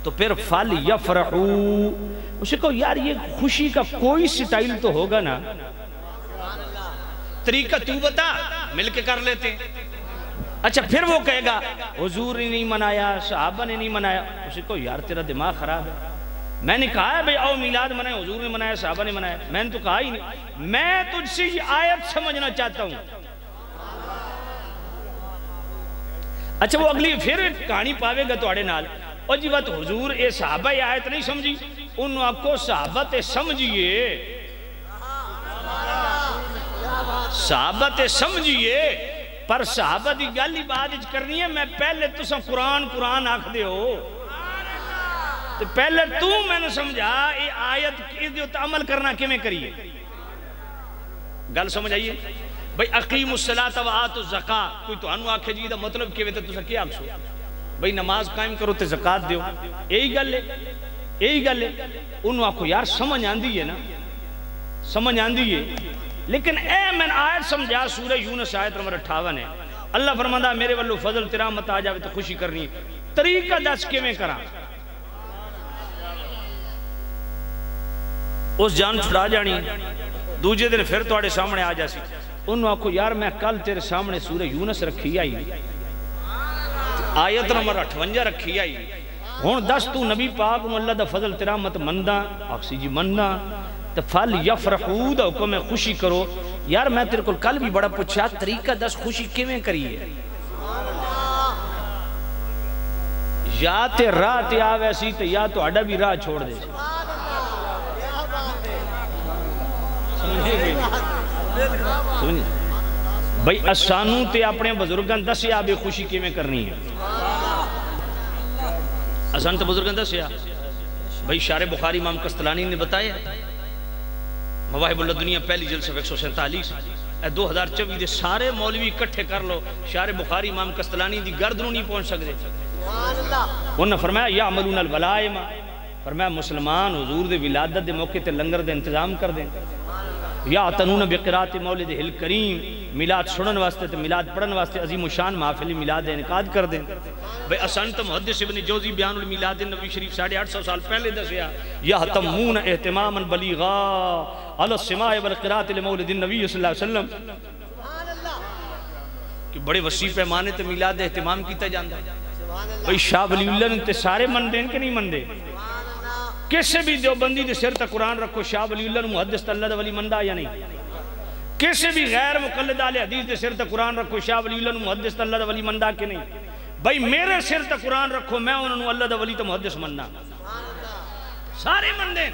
تو پھر فَلْيَفْرَحُوا، اسے کہو یار یہ خوشی کا کوئی سٹائل تو ہوگا نا، طریقہ تو بتا، مل کے کر لیتے ہیں۔ اچھا پھر وہ کہے گا حضور نے نہیں منایا، صحابہ نے نہیں منایا، اسے کہو یار تیرا دماغ خراب ہے، میں نے کہا ہے بھئی آؤ میلاد منائے، حضور نے منایا، صحابہ نے منایا، میں نے تو کہا ہی نہیں، میں تجھ سے یہ آیت سمجھنا چاہتا ہوں۔ اچھا وہ اگلی پھر کہانی پاوے گا توڑے نال، اور جی بات حضور اے صحابہ یہ آیت نہیں سمجھی، انہوں آپ کو صحابہ تے سمجھئے، صحابہ تے سمجھئے، پر صحابہ دی گل ہی بات کرنی ہے، میں پہلے تو سا قرآن آکھ دے ہو، تو پہلے تو میں نے سمجھا یہ آیت کی جو عمل کرنا کیوں کریے، گل سمجھ آئیے بھئی اقیم الصلاۃ و آتوا الزکاۃ، کوئی تو انو آکھے جی دا مطلب کیوے تو کیا آکھسو بھئی نماز قائم کرو تے زکاة دیو، یہی گل ہے، یہی گل ہے، انہوں آکھو یار سمجھ آندی ہے نا، سمجھ آندی ہے، لیکن اے میں آیت سمجھا سورہ یونس آیت نمبر 58 ہے، اللہ فرماندہ میرے والو فضل تیرا مت آ جاوے تو خوشی کرنی ہے، طریقہ دس کے میں کرا، اس جان چھڑا جانی، دوجہ دن پھر توڑے سامنے آ جاسی، انہوں آکھو یار میں کل تیرے سامنے سورہ یونس رکھی آئی، آیت نمبر 58 رکھی آئی، ہون دس تو نبی پاک اللہ دا فضل تیرا مت مندہ، آکسی جی مندہ، تو فَلْيَفْرَحُوا دا حکم خوشی کرو، یار میں تیرے کو کل بھی بڑا پوچھا طریقہ دس خوشی کیویں کریے، یا تے راہ تے آوے سی تے یا تو اڈا بھی راہ چھوڑ دے سمجھے بھئی اسانوں تے اپنے بزرگان دسیا بے خوشی کیویں کرنی ہے، اسان تے بزرگان دسیا بھئی شارح بخاری امام قسطلانی نے بتایا، مواہب اللہ دنیا پہلی جلد صفحہ 147، 2024 دے سارے مولوی اکٹھے کر لو، شارح بخاری امام قسطلانی دی گردنوں نہیں پہنچ سکتے، انہوں نے فرمایا یعملون الولائم، فرمایا مسلمان حضور دے ولادت دے موقع تے لنگر دے انتظام کر دیں، یعتنون بقرات مولد الکریم، میلاد سنن واسطے تے میلاد پڑھن واسطے عظیم و شان محفل میلاد انعقاد کر دیں، بھئی اسانت محدث ابن جوزی بیان المیلاد نبی شریف 850 سال پہلے دسیا، یہتمون اہتماما بلیغا علی السماع والقرات لمولد النبی صلی اللہ علیہ وسلم، کہ بڑے وسیع پیمانے تے میلاد اہتمام کیتا جاندہ، بھئی شاہ ولی اللہ نے تے سارے مندے ان کے نہیں مندے، کسے بھی دیوبندی دے سر تا قرآن رکھو شاہ ولی اللہ محدث اللہ دا ولی مندہ یا نہیں، کسے بھی غیر مقلد آل حدیث دے سر تا قرآن رکھو شاہ ولی اللہ محدث اللہ دا ولی مندہ کے نہیں، بھئی میرے سر تا قرآن رکھو میں انہوں اللہ دا ولی تا محدث مندہ، سارے مندے،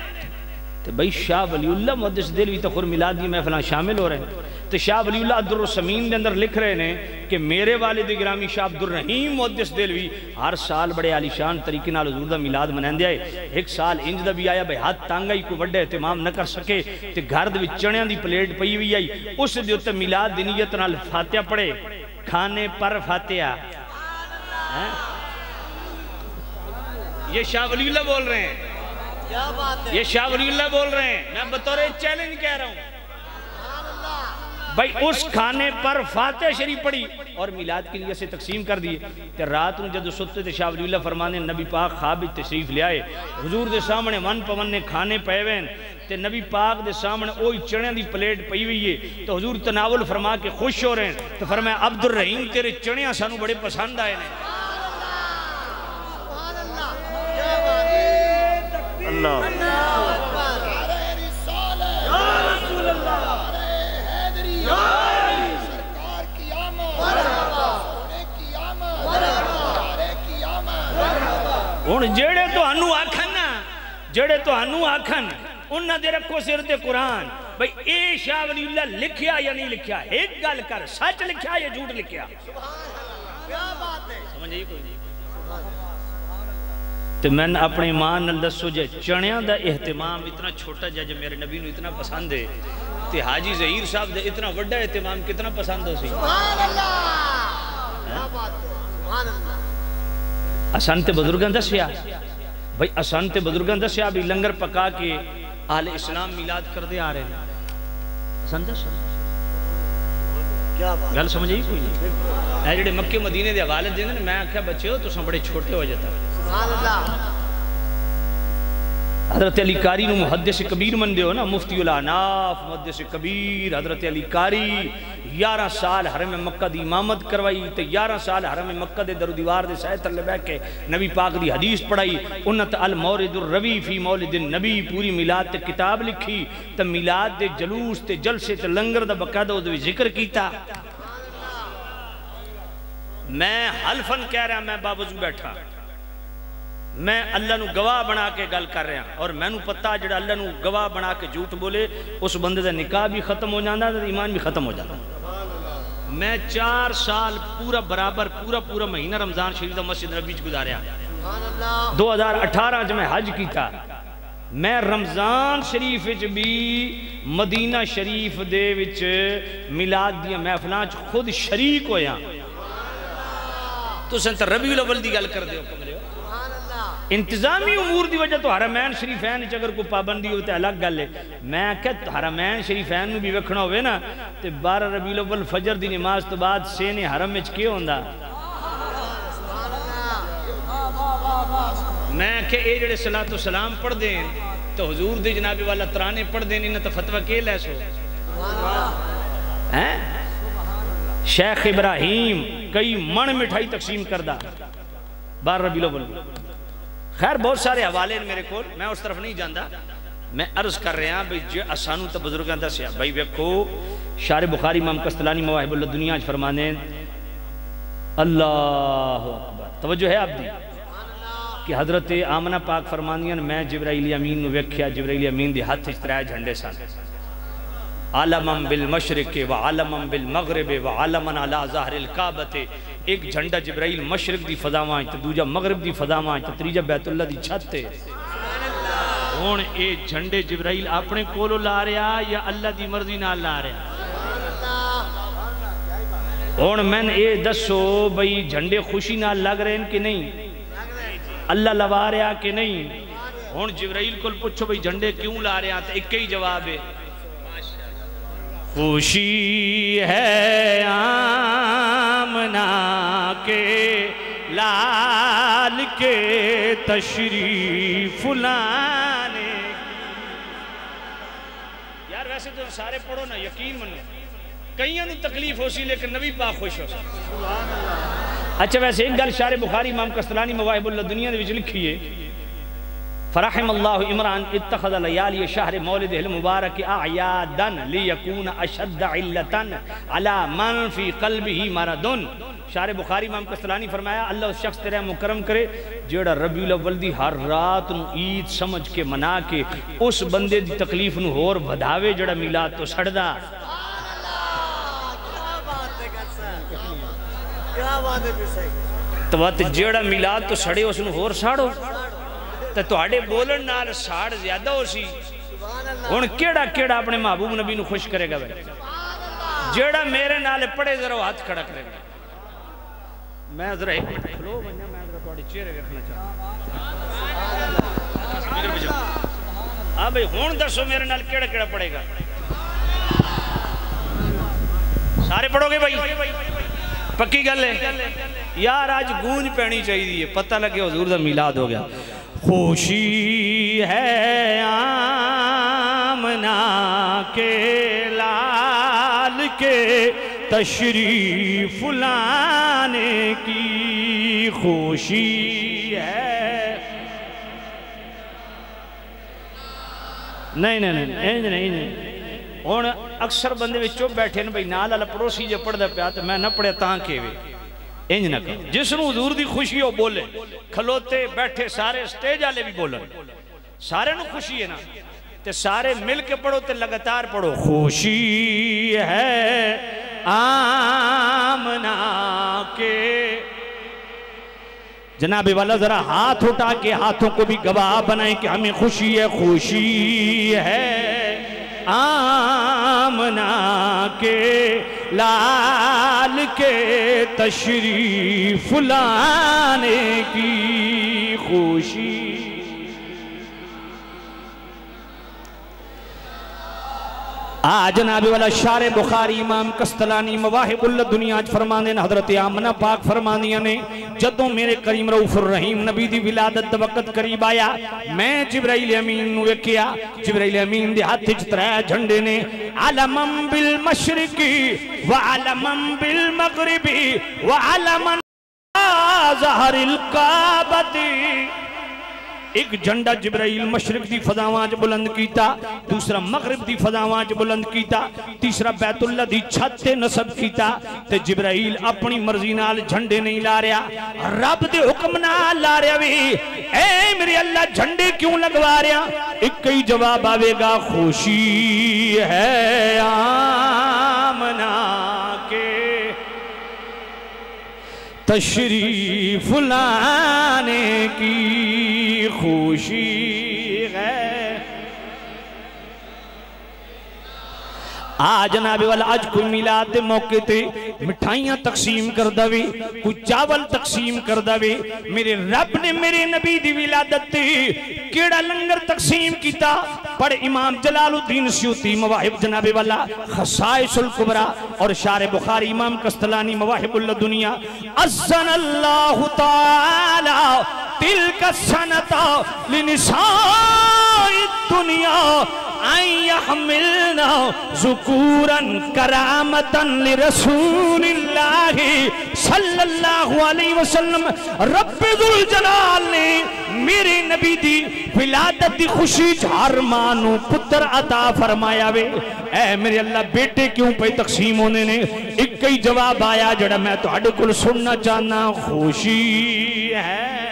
تو بھئی شاہ ولی اللہ محدث دلوی تا خور میلادی محفلان شامل ہو رہے ہیں، تو شاہ ولی اللہ عبد الرسمین دے اندر لکھ رہے ہیں کہ میرے والد گرامی شاہ عبد الرحیم محدث دلوی ہر سال بڑے عالی شان طریقے نال حضور دا میلاد منین دے آئے، ایک سال انج دا بھی آیا بھئی ہاتھ تانگائی کو وڈے اہتمام نہ کر سکے، تے گھرد بھی چڑیاں دی پلیٹ پئی ہوئی آئی، اس دیوتا میلاد دی نیت نال فاتحہ پڑھے، کھانے پر فاتحہ، یہ شاہ ولی اللہ بول رہے ہیں، یہ شاہ ولی اللہ بول رہے ہیں، میں بطور چیلنج کہہ رہا ہوں، بھئی اس کھانے پر فاتح شریف پڑھی اور میلاد کے لیے سے تقسیم کر دیئے، کہ رات میں جدو ستے تھے شاہ ولی اللہ فرمانے نبی پاک خواب تشریف لے آئے، حضور دے سامنے ون پون نے کھانے پہوین، تے نبی پاک دے سامنے اوہی چڑیاں دی پلیٹ پئی ہوئی ہے، تو حضور تناول فرما کے خوش ہو رہے ہیں، تو فرمایا عبد الرحیم تیرے چڑیاں سانو بڑے پسند آئے ہیں، اللہ ہن جڑے تہانوں آکھن نا جڑے تہانوں آکھن انہاں دے رکھو سر تے قرآن بھئی اے شاہ ولی اللہ لکھیا یا نہیں لکھیا ایک گل کر سچ لکھیا یا جھوٹ لکھیا کیا بات ہے سمجھ آئی کوئی تو میں نے اپنے ایمان نال دسو جے چڑیاں دا اہتمام اتنا چھوٹا جے میرے نبی نو اتنا پسند ہے تے حاجی ظہیر صاحب دے اتنا وڈا اہتمام کتنا پسند ہو سی سبحان اللہ کیا بات ہے سبحان اللہ اسان تے بزرگاں دسیا بھئی اسان تے بزرگاں دسیا بھی لنگر پکا کے اہل اسلام میلاد کر دے آ رہے ہیں اسان دسیا کیا بات گل سمجھ آئی کوئی اے جڑے مکے مدینے دے حوالے دیندے نے میں آکھیا بچے ہو تساں بڑے چھوٹے ہو جاتا سبحان اللہ حضرت علی قاری نو محدث کبیر من دے ہو نا مفتی الاناف محدث کبیر حضرت علی قاری 11 سال حرم مکہ دی امامت کروائی تے 11 سال حرم مکہ دے در و دیوار دے سائے تلے بیٹھ کے نبی پاک دی حدیث پڑھائی انت المورد الروی فی مولد النبی پوری میلاد تے کتاب لکھی تے میلاد دے جلوس تے جلسے تے لنگر دا باقاعدہ دے ذکر کیتا میں حلفن کہہ رہا میں بابوزو بیٹھا میں اللہ نو گواہ بنا کے گل کر رہا اور میں نو پتہ جڑا اللہ نو گواہ بنا کے جھوٹ بولے اس بندے دا نکاح بھی ختم ہو جانا ہے ایمان بھی ختم ہو جانا میں 4 سال پورا برابر پورا مہینہ رمضان شریف دا مسجد نبی چ گزاریا 2018 میں حج کیتا میں رمضان شریف وچ بھی مدینہ شریف دے وچ میلاد دی محفلاں چ خود شریک ہویا تو سنت ربیع الاول دی گل کر دیو کمرے انتظامی امور دی وجہ تو حرمین شریفین اگر کوئی پابندی ہوتا ہے الگ گل ہے میں کہتا حرمین شریفین بھی وکھنا ہوئے نا تے 12 ربیع الاول فجر دی نماز تو بعد سینے حرم وچ کیوں ہوندا میں کہ اے جڑے صلاۃ و سلام پڑھ دیں تو حضور دی جناب والا ترانے پڑھ دیں انہاں تے فتوی کے لے سو شیخ ابراہیم کئی من مٹھائی تقسیم کردہ 12 ربیع الاول خیر بہت سارے حوالے ہیں میرے کول میں اس طرف نہیں جاندا میں عرض کر رہا ہوں بھئی جو اسانو تا بزرگاں دسیا بھئی ویکھو شارح بخاری امام قسطلانی مواہب اللہ دنیا اج فرمانے اللہ اکبر توجہ ہے آپ دی کہ حضرت آمنہ پاک فرمانیاں میں جبرائیل امین نو ویکھیا جبرائیل امین دی ہاتھ وچ 3 جھنڈے سن عالمم بالمشرق و عالمم بالمغرب و عالمن علی ظاہر الکعبۃ ایک جھنڈا جبرائیل مشرق دی فضاواں تے دوجا مغرب دی فضاواں تے تیجا بیت اللہ دی چھت تے ہن اے جھنڈے جبرائیل اپنے کولو لا رہا یا اللہ دی مرضی نال لا رہا ہن میں اے دسو بھئی جھنڈے خوشی نال لگ رہے ہیں کہ نہیں اللہ لوا رہا کہ نہیں ہن جبرائیل کول پوچھو بھئی جھنڈے کیوں لا رہا تے ایک ہی جواب ہے خوشی ہے آمنہ کے لال کے تشریف لانے یار ویسے تو سارے پڑھو نا یقین منو کئیاں نو تکلیف ہو سی لیکن نبی پاک خوش ہو سی اچھا ویسے ایک گل شارح بخاری امام قسطلانی مواہب اللہ دنیا دے وچ لکھی ہے فرحم اللہ عمران اتخذ لیالی شہر مولد المبارک اعیادا لیکون اشد علتا علی من فی قلبہ مردن شارح بخاری امام قسطلانی فرمایا اللہ اس شخص تیرے مکرم کرے جیڑا ربیع الاول دی ہر رات نو عید سمجھ کے منا کے اس بندے دی تکلیف نو ہور بدھاوے جیڑا میلاد تو سڑدا تو جیڑا میلاد تو سڑے اس نو ہور ساڑو تو توڑے بولن نال ساڑ زیادہ ہو سی ہن کیڑا کیڑا اپنے محبوب نبی نو خوش کرے گا بھائی جیڑا میرے نال پڑے ذرا ہاتھ کھڑا کرے گا میں ذرا ایک کھلو بنیا میں ذرا توڑے چہرے رکھنا چاہتا ہاں بھائی ہون دسو میرے نال کیڑا کیڑا پڑے گا سارے پڑھو گے بھائی پکی گل ہے یار آج گونج پہنی چاہیے پتہ لگے حضور دا میلاد ہو گیا خوشی ہے آمنہ کے لال کے تشریف لانے کی خوشی ہے نہیں ہوں اکثر بندے وچوں بیٹھے نا بھائی نال والا پڑوسی جے پڑھدا پیا تے میں نہ پڑھیا تاں کیویں انج نہ کرو جس نو حضور دی خوشی ہو بولے کھلوتے بیٹھے سارے سٹیج والے بھی بولن سارے نو خوشی ہے نا تے سارے مل کے پڑھو تے لگاتار پڑھو خوشی ہے آمنہ کے جناب والا ذرا ہاتھ اٹھا کے ہاتھوں کو بھی گواہ بنائیں کہ ہمیں خوشی ہے آمنہ کے لال کے تشریف لانے کی خوشی جناب والا شارع بخاری امام قسطلانی مواہب اللہ دنیا فرمانے حضرت آمنہ پاک فرمانیہ نے جدوں میرے کریم رؤوف الرحیم نبی دی ولادت دا وقت قریب آیا میں جبرائیل امین نو ویکھیا جبرائیل امین دے ہاتھ وچ 3 جھنڈے نے علمم بالمشرقی وعلمم بالمغربی وعلمم ظہر القابتی ایک جھنڈا جبرائیل مشرق دی فضاواں چ بلند کیتا دوسرا مغرب دی فضاواں چ بلند کیتا تیسرا بیت اللہ دی چھت تے نصب کیتا تے جبرائیل اپنی مرضی نال جھنڈے نہیں لا رہا رب دے حکم نال لا رہا وی اے میرے اللہ جھنڈے کیوں لگوا رہا ایک ہی جواب آوے گا خوشی ہے آمنہ کے تشریف لانے کی خوشی ہے جناب والا آج کوئی میلاد دے موقع تے مٹھائیاں تقسیم کر دوے کوئی چاول تقسیم کر دوے میرے رب نے میرے نبی دی ولادت تے کیڑا لنگر تقسیم کیتا پڑھ امام جلال الدین سیوطی مواہب جناب والا خصائص الکبرى اور شارع بخاری امام قسطلانی مواہب اللہ دنیا اذن اللہ تعالی تلک السنۃ لنساء الدنیا ان یحملنا ذکورا کرامتا لرسول اللہ صلی اللہ علیہ وسلم رب ذوالجلال نے میرے نبی دی ولادت دی خوشی ہر مانو پتر عطا فرمایا وے اے میرے اللہ بیٹے کیوں پہ تقسیم ہونے نے ایک ہی جواب آیا جڑا میں تو ہڈ کل سننا چاہنا خوشی ہے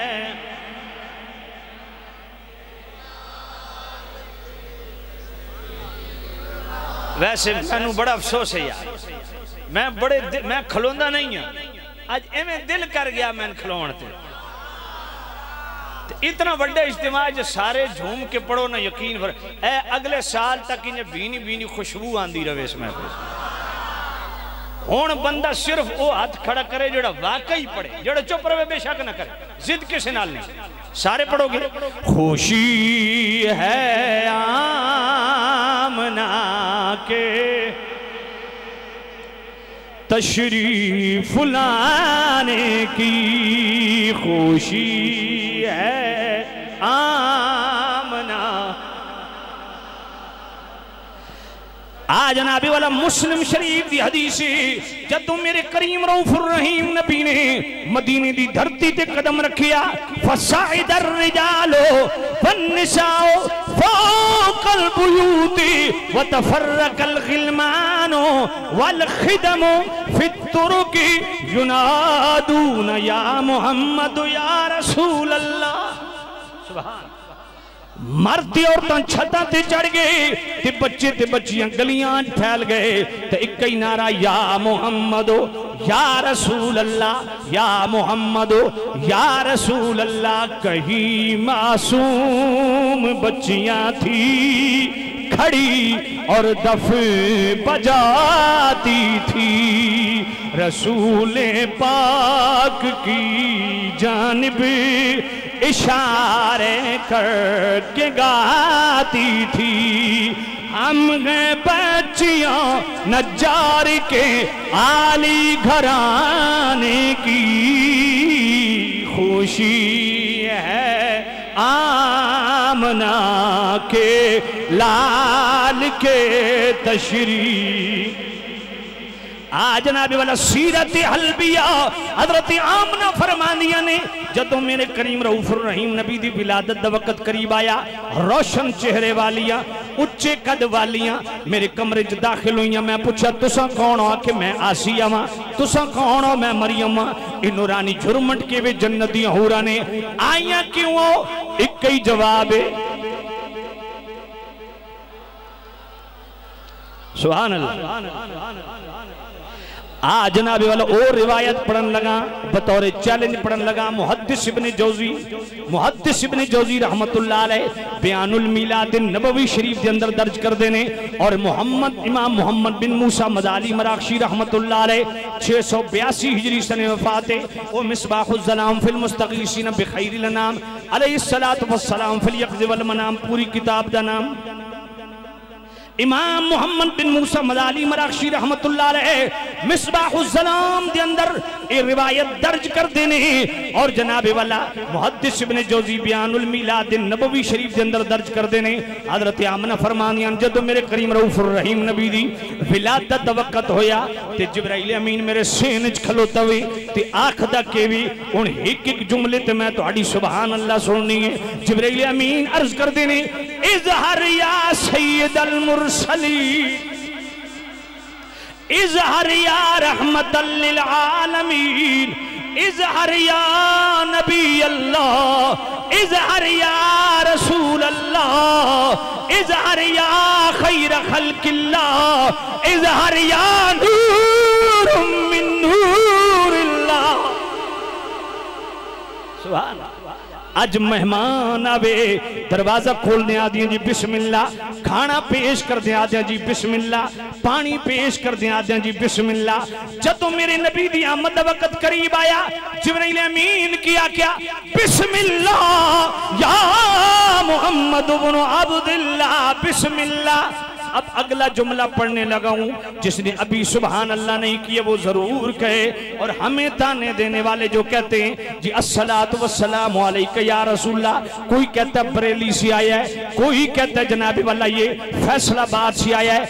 ویسے میں بڑا افسوس ہے یار میں کھلوندہ نہیں ہوں آج ایمیں دل کر گیا میں کھلون تے اتنا بڑے اجتماع جو سارے جھوم کے پڑھو نا یقین پر اے اگلے سال تک انہیں بینی بینی خوشبو آندی روے اس میں ہون بندہ صرف وہ ہاتھ کھڑا کرے جوڑا واقعی پڑھے جوڑا چپ روے بے شک نہ کرے ضد کسی نال نہیں سارے پڑھو گے خوشی ہے آمنہ کے تشریف لانے کی خوشی ہے آمنہ جنابی والا مسلم شریف دی حدیثی جدو میرے کریم رؤوف الرحیم نبی نے مدینے دی دھرتی تے قدم رکھیا فصعد الرجال والنساء فوق البیوت وتفرق الغلمان والخدم فی الطرق ینادون یا محمد یا رسول اللہ سبحان مرد عورتاں چھتاں تے چڑھ گئے تے بچے تے بچیاں گلیاں پھیل گئے تے ایک ہی نعرہ یا محمد یا رسول اللہ یا محمد یا رسول اللہ کہیں معصوم بچیاں تھی کھڑی اور دف بجاتی تھی رسول پاک کی جانب اشارے کر کے گاتی تھی ہم ہیں بچیاں نجار کے عالی گھرانے کی خوشی ہے آمنہ کے لال کے تشریف جناب والا سیرت حلبیہ حضرت آمنہ فرمانیہ نے جدو میرے کریم رؤوف الرحیم نبی دی ولادت دا وقت قریب آیا روشن چہرے والیاں اچھے قد والیاں میرے کمرے چ داخل ہوئیاں میں پوچھا تساں کون ہو کہ میں آسیہ ہاں تساں کون ہو میں مریم ہاں یہ نورانی جھرمٹ کے وے جنتیاں حوراں نے آئیاں کیوں ہو ایک ہی جواب ہے سبحان اللہ آج جناب والا اور روایت پڑھن لگا بطور چیلنج پڑھن لگا محدث ابن جوزی رحمت اللہ علیہ بیان المیلاد النبوی شریف کے اندر درج کر دینے اور امام محمد بن موسیٰ مدالی مراکشی رحمت اللہ علیہ 682 ہجری سن وفات ہے وہ مصباح الظلام فی المستغیثین بخیر الانام علیہ السلام فی الیقظ والمنام پوری کتاب دا نام امام محمد بن موسیٰ مدالی مراکشی رحمت اللہ علیہ مصباح الظلام دے اندر یہ روایت درج کر دینے اور جناب والا محدث ابن جوزی بیان المیلاد النبوی شریف دے اندر درج کر دینے حضرت آمنہ فرمانیاں جدو میرے کریم رؤوف الرحیم نبی دی ولادت وقت ہویا تے جبرائیل امین میرے سینج کھلوتا ہوئی تے آنکھ دا کیوی ان ایک جملے تے میں تو آڑی سبحان اللہ سننی ہے جبرائیل امین عرض کر دینے اظہر یا سید المرسلین اظہر یا رحمت للعالمین اظہر یا نبی اللہ اظہر یا رسول اللہ اظہر یا خیر خلق اللہ اظہر یا نور من نور اللہ سبحان اللہ اج مہمان آوے دروازہ کھول دیا دیا جی بسم اللہ کھانا پیش کر دیا دیا جی بسم اللہ پانی پیش کر دیا دیا جی بسم اللہ جدو میرے نبی دی آمد وقت قریب آیا جبرائیل امین کیا کیا بسم اللہ یا محمد بن عبداللہ بسم اللہ اب اگلا جملہ پڑھنے لگا ہوں جس نے ابھی سبحان اللہ نہیں کیا وہ ضرور کہے اور ہمیں تانے دینے والے جو کہتے ہیں جی الصلاۃ والسلام علیکہ یا رسول اللہ کوئی کہتا ہے بریلی سے آیا ہے کوئی کہتا ہے جناب والا یہ فیصلہ آباد سے آیا ہے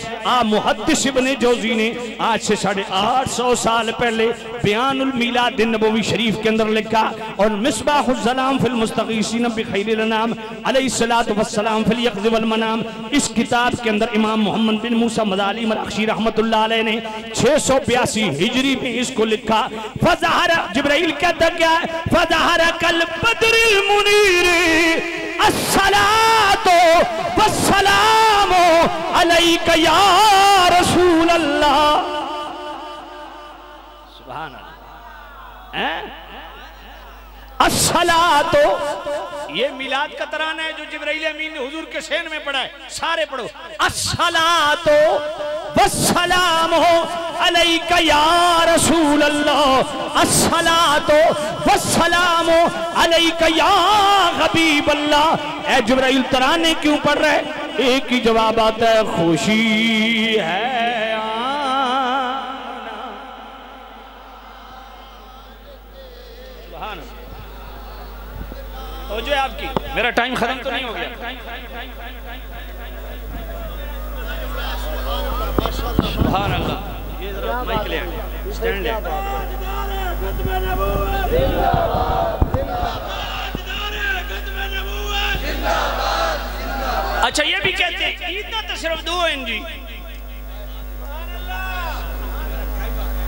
محدث ابن جوزی نے آج سے 850 سال پہلے بیان المیلاد النبوی شریف کے اندر لکھا اور مصباح الظلام فی المستغیثین بخیر الانام علیہ السلام فی الیقظ والمنام اس کتاب کے اندر امام محمد بن موسیٰ مدالی مراکشی رحمت اللہ علیہ نے 682 ہجری میں اس کو لکھا فظہر جبرائیل کہتا کیا ہے فظہر کالبدر المنیر الصلاۃ والسلام علیکہ یا رسول اللہ سبحان اللہ الصلاۃ یہ میلاد کا ترانہ ہے جو جبرائیل امین نے حضور کے سین میں پڑھا ہے سارے پڑھو الصلاۃ والسلام علیکہ یا رسول اللہ الصلاۃ والسلام علیکہ یا حبیب اللہ اے جبرائیل ترانے کیوں پڑھ رہے ایک ہی جواب آتا ہے خوشی ہے ہو جو ہے آپ کی میرا ٹائم ختم تو نہیں ہو گیا سبحان اللہ یہ ذرا مائک لے آئے سٹینڈ لے اچھا یہ بھی کہتے ہیں عیدہ تو صرف دو ہیں جی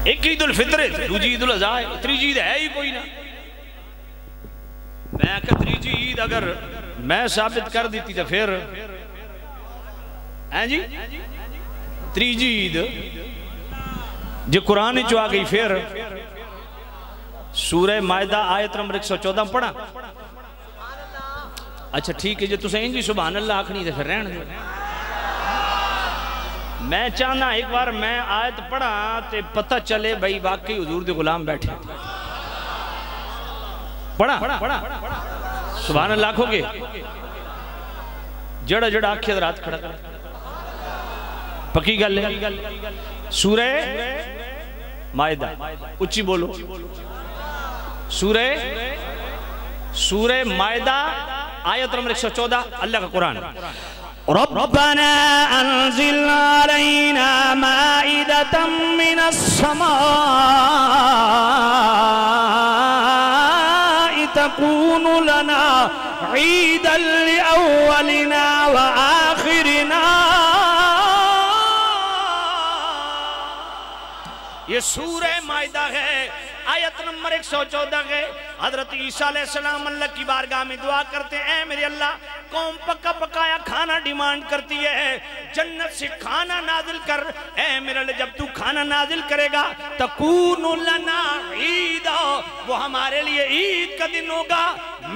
ایک عید الفطر ہے دوسری عید الاضحیٰ ہے تیسری عید ہے ہی کوئی نہ میں تیسری عید اگر میں ثابت کر دیتی تو پھر ہیں جی تیسری عید جو قرآن جو آ گئی پھر سورہ مائدہ آیت نمبر 114 پڑھا اچھا ٹھیک ہے جو تسیں جی سبحان اللہ آکھنی تھے پھر رہن دے میں چاہنا ایک بار میں آیت پڑھا تے پتہ چلے بھائی واقعی حضور دے غلام بیٹھے پڑھا سبحان اللہ آنکھو گے جڑا جڑا آنکھیں درات کھڑا پکی گل ہے سورہ مائدہ اچھی بولو سورہ مائدہ آیت نمبر 114 اللہ کا قرآن ربنا انزل علينا مائدة من السماء تكون لنا عيدا لأولنا وآخرنا آخرنا. یہ سورہ مائدہ ہے، آیت نمبر 114 ہے. حضرت عیسیٰ علیہ السلام اللہ کی بارگاہ میں دعا کرتے ہیں، اے میرے اللہ قوم پکا پکایا کھانا ڈیمانڈ کرتی ہے، جنت سے کھانا نازل کر. اے میرے اللہ جب تو کھانا نازل کرے گا تکون لنا عیدا، وہ ہمارے لیے عید کا دن ہوگا.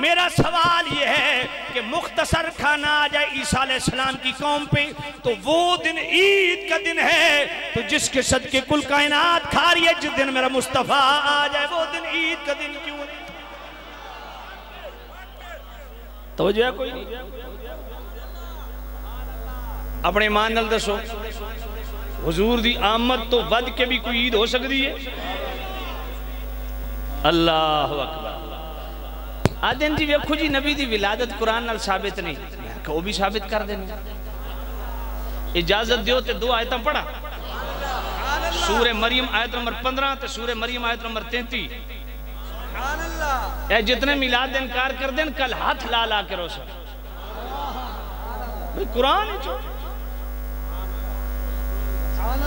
میرا سوال یہ ہے کہ مختصر کھانا آ جائے عیسیٰ علیہ السلام کی قوم پہ تو وہ دن عید کا دن ہے، تو جس کے صدقے کل کائنات کھا رہی ہے، جس دن میرا مصطفیٰ آ جائے وہ دن عید کا دن کیوں نہیں؟ توجہ ہے کوئی نہیں؟ اپنے ایمان نال دسو حضور دی آمد تو ود کے بھی کوئی عید ہو سکتی ہے؟ اللہ اکبر. آدھن جی ویکھو جی نبی دی ولادت قرآن نال ثابت نہیں، کہ وہ بھی ثابت کر دینا. اجازت دیو تے دو آیتاں پڑھا، سورہ مریم آیت نمبر 15 تے سورہ مریم آیت نمبر 33. اے جتنے میلاد دے انکار کر دیں کل ہاتھ لا لا کے روسا بھئی قرآن ہے جو.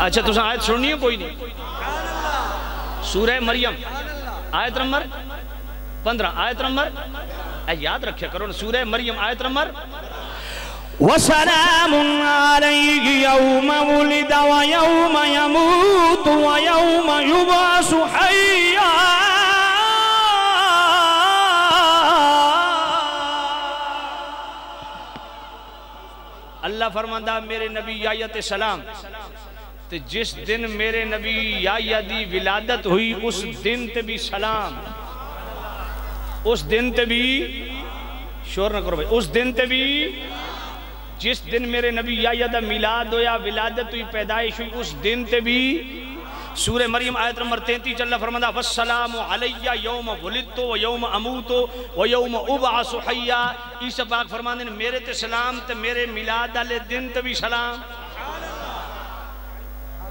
اچھا تو آیت سننی ہے کوئی نہیں؟ سورہ مریم آیت نمبر 15 آیت نمبر اے یاد رکھیا کرو نا، سورہ مریم آیت نمبر وَسَلَامٌ عَلَيْهِ يَوْمَ وُلِدَ وَيَوْمَ يَمُوتُ وَيَوْمَ يُبْعَثُ حَيًّا. اللہ فرماندہ میرے نبی یحییٰ تے سلام تے جس دن میرے نبی یحییٰ دی ولادت ہوئی اس دن تے بھی سلام، اس دن تے بھی شور نہ کرو بھائی، اس دن تے بھی جس دن میرے نبی یحییٰ دا میلاد ہویا ولادت ہوئی پیدائش ہوئی اس دن تے بھی. سورہ مریم آیت نمبر 33 اللہ فرماتا وَالسَّلَامُ عَلَيَّ يَوْمَ وُلِدْتُ وَيَوْمَ أَمُوتُ وَيَوْمَ أُبْعَثُ حَيًّا. عیسیٰ پاک فرماتے ہیں میرے تے سلام تے میرے میلاد والے دن تے بھی سلام.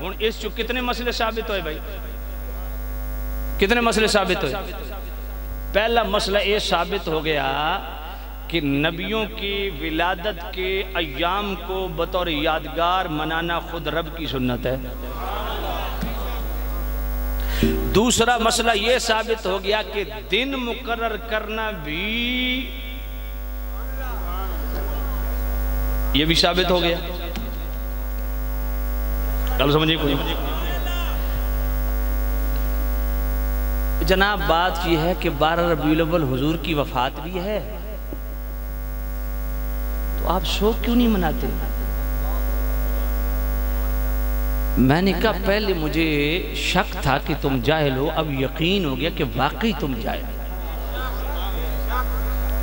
ہن اس جو کتنے مسئلے ثابت ہوئے بھائی؟ کتنے مسئلے ثابت ہوئے؟ پہلا مسئلہ یہ ثابت ہو گیا کہ نبیوں کی ولادت کے ایام کو بطور یادگار منانا خود رب کی سنت ہے. دوسرا مسئلہ یہ ثابت ہو گیا کہ دن مقرر کرنا بھی یہ بھی ثابت ہو گیا. کل سمجھے کوئی؟ جناب بات یہ ہے کہ 12 ربیع الاول حضور کی وفات بھی ہے تو آپ شوق کیوں نہیں مناتے؟ میں نے کہا پہلے مجھے شک تھا کہ تم جاہل ہو، اب یقین ہو گیا کہ واقعی تم جاہل ہو.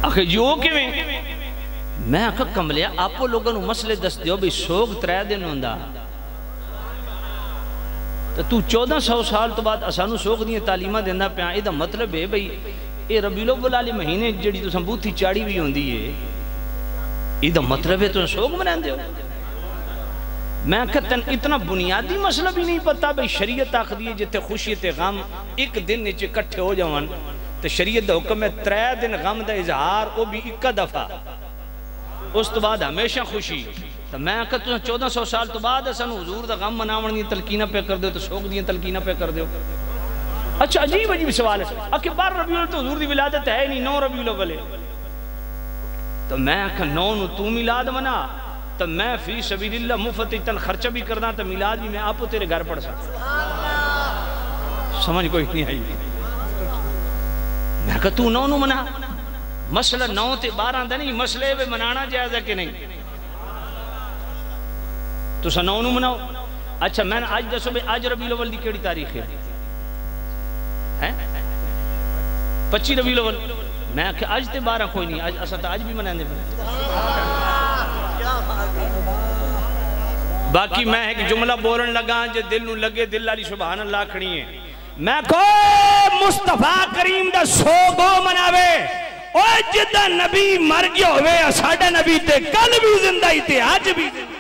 آخر جو کہ میں آخر کملیا آپ لوگوں مسئلے دس دیو بھی شوق 3 دن ہوندہ تو 1400 سال تو بعد اسانو شوق دیئے تعلیمہ دینا پہ آئے دا مطلب ہے بھئی اے ربیع الاول والے مہینے جڑی تو سنبوتھی چاڑی بھی ہوندی ہے یہ دا مطلب ہے تو شوق منان دیو. میں کہتا اتنا بنیادی مسئلہ بھی نہیں پتا بھئی شریعت آخری ہے جتے خوشیت غم ایک دن نیچے کٹھے ہو جاوان تو شریعت دا حکم ہے 3 دن غم دا اظہار وہ بھی 1 دفعہ اس تو بعد ہمیشہ خوشی. تو میں کہتا 1400 سال تو بعد اسانو حضور دا غم مناون دی تلقینہ پہ کر دیو تو شوق دی تلقینہ پہ کر دیو. اچھا عجیب عجیب سوال ہے کہ 12 ربیع الاول تو حضور دی ولادت ہے نہیں 9 ربیع الاول ہے تو میں کہا 9 نو تو میلاد منا تو میں فی سبیل اللہ مفت اتن خرچہ بھی کرنا تو میلاد بھی میں آپ تیرے گھر پڑھ سکتا. سمجھ کوئی نہیں آئی. میں کہا تو 9 نو منا، مسئلہ 9 تے 12 دا نہیں، مسئلے بھی منانا جائز ہے کہ نہیں تو سا 9 نو مناؤ. اچھا میں نے آج دسو بے آج ربیع الاول دی کیڑی تاریخ ہے؟ 25 ربیع الاول. میں کہ آج تے 12 کوئی نہیں، آج اصلا آج بھی منانے پر. باقی میں ایک جملہ بولن لگا جے دل نو لگے دل علی سبحان اللہ کھڑی ہے. میں کو مصطفیٰ کریم دا سوگو مناوے او جدہ نبی مر گیا ہوئے ساڑھا نبی تے کل بھی زندہ ہی تے آج بھی زندہ.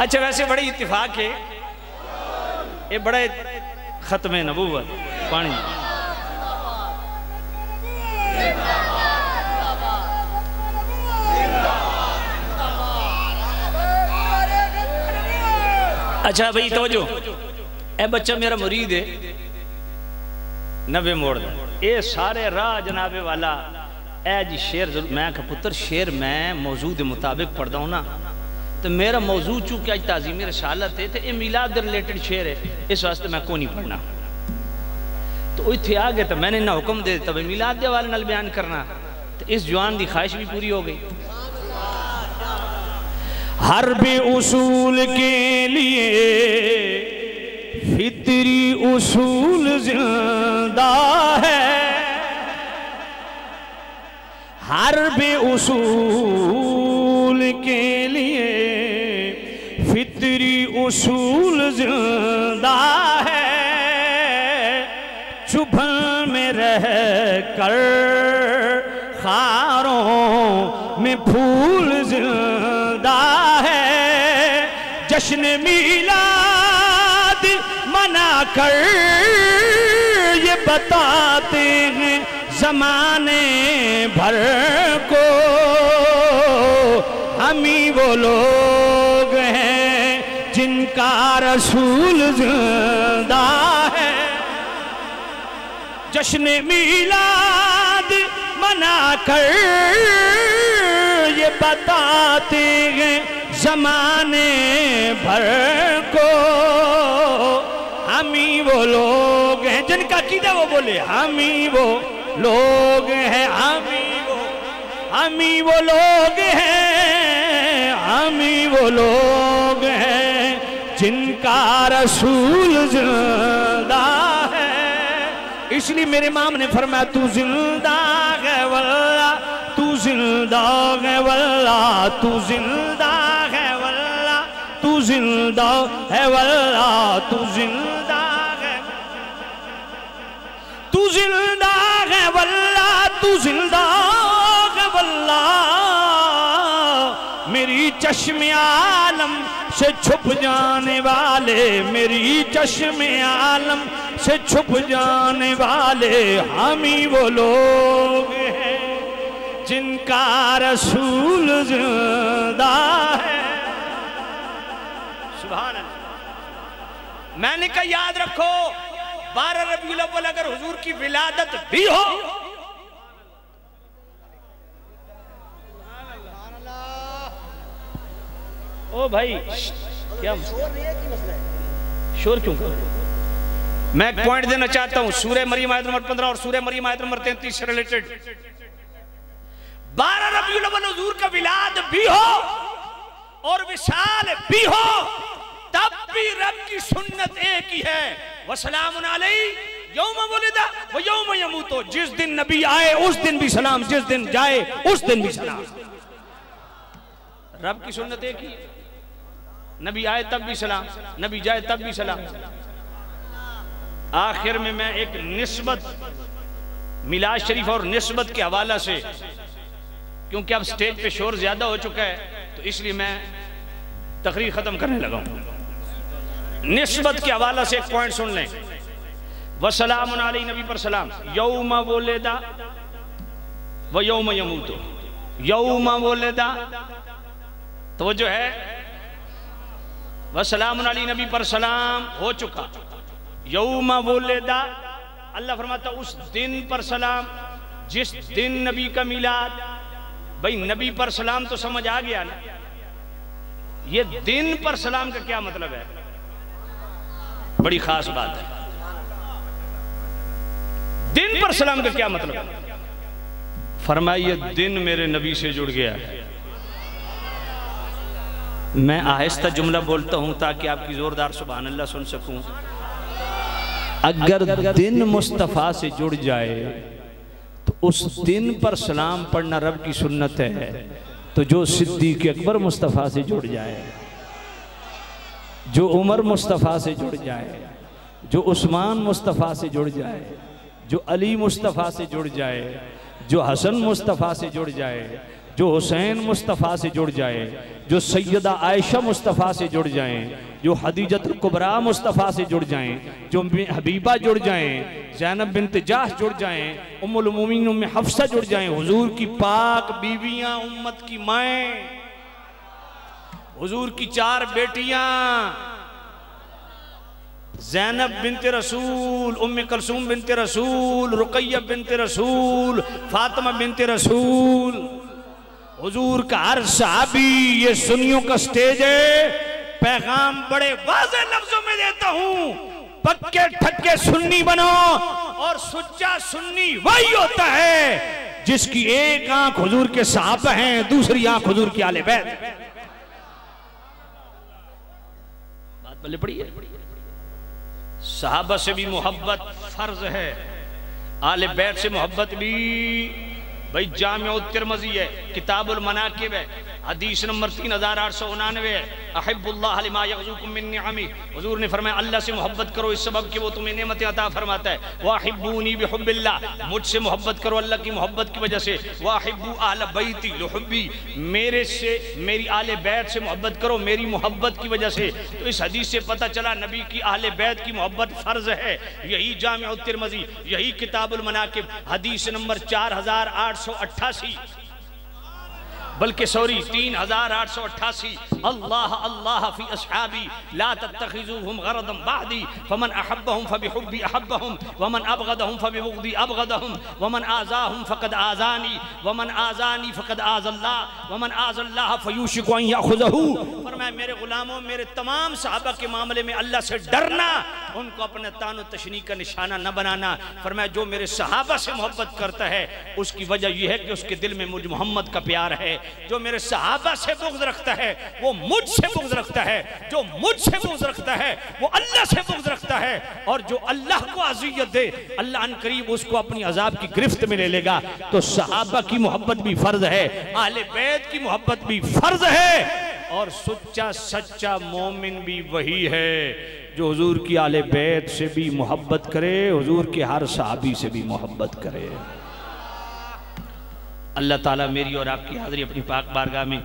اچھا ویسے بڑی اتفاق ہے یہ بڑے ختم نبوت پانی اچھا بھئی توجہ، اے بچہ میرا مرید ہے، 90 موڑ دا اے سارے راہ جناب والا اے جی شیر میں کہا پتر شیر میں موضوع دے مطابق پڑھ دا ہوں نا، تو میرا موضوع چونکہ آج تعظیمی رسالت ہے تو یہ میلاد دے ریلیٹڈ شیر ہے، اس واسطے میں کو نہیں پڑھنا. تو وہ تھے آگے تو میں نے نہ حکم دے دیتا میلاد دے والے نال بیان کرنا، تو اس جوان دی خواہش بھی پوری ہو گئی. حرب اصول کے لیے فطری اصول زندہ ہے، حرب اصول کے لیے فطری اصول زندہ ہے، چبھن میں رہ کر خاروں میں پھول زندہ ہے، جشن میلاد منا کر یہ بتاتے ہیں زمانے بھر کو، ہم ہی وہ لوگ ہیں جن کا رسول زندہ ہے. جشن میلاد منا کر یہ بتاتے ہیں زمانے بھر کو، ہم ہی وہ لوگ ہیں جن کا عقیدہ وہ بولے، ہم ہی وہ لوگ ہیں، ہم ہی وہ لوگ ہیں، ہم ہی وہ لوگ ہیں جن کا رسول زندہ ہے. اس لیے میرے امام نے فرمایا تو زندہ ہے واللہ، تو زندہ ہے واللہ، تو زندہ ہے واللہ، تو زندہ ہے واللہ، تو زندہ ہے، تو زندہ ہے واللہ، تو زندہ ہے واللہ. میری چشم عالم سے چھپ جانے والے، میری چشم عالم سے چھپ جانے والے، ہم ہی وہ لوگ ہیں جن کا رسول زندہ ہے. سبحان اللہ. میں نے کہا یاد رکھو 12 ربیع الاول اگر حضور کی ولادت بھی ہو، او بھائی کیا شور کیوں کر رہے ہیں؟ میں ایک پوائنٹ دینا چاہتا ہوں، سورہ مریم آیت نمبر 15 اور سورہ مریم آیت نمبر 33 سے ریلیٹڈ. 12 ربیع الاول حضور کا ولاد بھی ہو اور وصال بھی ہو، تب بھی رب کی سنت ایک ہی ہے، وَسَلَامٌ عَلَيْهِ یوم ولد و یوم یموت. جس دن نبی آئے اس دن بھی سلام، جس دن جائے اس دن بھی سلام. رب کی سنت ایک ہی ہے، نبی آئے تب بھی سلام، نبی جائے تب بھی سلام. آخر میں ایک نسبت میلاد شریف اور نسبت کے حوالہ سے، کیونکہ اب سٹیج پہ شور زیادہ ہو چکا ہے تو اس لیے میں تقریر ختم کرنے لگا ہوں. نسبت کے حوالہ سے ایک پوائنٹ سن لیں. وَسَلَامٌ عَلَيْهِ نبی پر سلام، یوم ولد و یوم یموت. یوم ولد توجہ ہے، وَسَلَامٌ عَلَيْهِ نبی پر سلام ہو چکا. یوم ولد اللہ فرماتا اس دن پر سلام جس دن نبی کا میلاد. بھئی نبی پر سلام تو سمجھ آ گیا نا، یہ دن پر سلام کا کیا مطلب ہے؟ بڑی خاص بات ہے. دن پر سلام کا کیا مطلب ہے؟ فرمائیے دن میرے نبی سے جڑ گیا ہے. میں آہستہ جملہ بولتا ہوں تاکہ آپ کی زوردار سبحان اللہ سن سکوں. اگر دن مصطفیٰ سے جڑ جائے تو اس دن پر سلام پڑھنا رب کی سنت ہے. تو جو صدیق اکبر مصطفیٰ سے جڑ جائے، جو عمر مصطفیٰ سے جڑ جائے، جو عثمان مصطفیٰ سے جڑ جائے، جو علی مصطفیٰ سے جڑ جائے، جو حسن مصطفیٰ سے جڑ جائے، جو حسین مصطفیٰ سے جڑ جائے، جو سیدہ عائشہ مصطفیٰ سے جڑ جائیں، جو حدیجۃ الکبریٰ مصطفیٰ سے جڑ جائیں، جو حبیبہ جڑ جائیں، زینب بنت جحش جڑ جائیں، ام المومنین ام حفصہ جڑ جائیں، حضور کی پاک بیویاں، امت کی مائیں، حضور کی 4 بیٹیاں، زینب بنت رسول، ام کلثوم بنت رسول، رقیہ بنت رسول، فاطمہ بنت رسول، حضور کا ہر صحابی یہ سنیوں کا سٹیج ہے۔ پیغام بڑے واضح لفظوں میں دیتا ہوں، پکے ٹھکے سنی بنو، اور سچا سنی وہی ہوتا ہے جس کی ایک آنکھ حضور کے صحابہ ہیں، دوسری آنکھ حضور کی آل بیت۔ بات بلے پڑی ہے، صحابہ سے بھی محبت فرض ہے، آل بیت سے محبت بھی بھئی جامع الترمذی ہے، کتاب المناقب ہے، حدیث نمبر 3899 ہے، احب اللہ لما یغزوکم من نعمی، حضور نے فرمایا اللہ سے محبت کرو اس سبب کہ وہ تمہیں نعمت عطا فرماتا ہے، وَاحِبُّونِي بِحُبِّ اللہ، مجھ سے محبت کرو اللہ کی محبت کی وجہ سے، وَاحِبُّوا اہل بیتی لحبی، میرے سے میری آل بیت سے محبت کرو میری محبت کی وجہ سے۔ تو اس حدیث سے پتہ چلا نبی کی اہل بیت کی محبت فرض ہے، یہی جامع الترمذی، یہی کتاب المناقب، حدیث نمبر 4888 بلکہ سوری 3888، اللہ اللہ فی اصحابی لا تتخذوهم غرضا بعدی فمن احبهم فبحبی احبهم ومن ابغضهم فببغضی ابغضهم ومن آذاهم فقد آذانی ومن آذانی فقد آذ اللہ ومن آذ اللہ فیوشک ان یأخذہ۔ فرمایا میرے غلاموں، میرے تمام صحابہ کے معاملے میں اللہ سے ڈرنا، ان کو اپنے تان و تشنیع کا نشانہ نہ بنانا۔ فرمایا جو میرے صحابہ سے محبت کرتا ہے اس کی وجہ یہ ہے کہ اس کے دل میں مجھ محمد کا پیار ہے، جو میرے صحابہ سے بغض رکھتا ہے وہ مجھ سے بغض رکھتا ہے، جو مجھ سے بغض رکھتا ہے وہ اللہ سے بغض رکھتا ہے، اور جو اللہ کو اذیت دے اللہ ان قریب اس کو اپنی عذاب کی گرفت میں لے لے گا۔ تو صحابہ کی محبت بھی فرض ہے، اہل بیت کی محبت بھی فرض ہے، اور سچا مومن بھی وہی ہے جو حضور کی اہل بیت سے بھی محبت کرے، حضور کے ہر صحابی سے بھی محبت کرے۔ اللہ تعالیٰ میری اور آپ کی حاضری اپنی پاک بارگاہ میں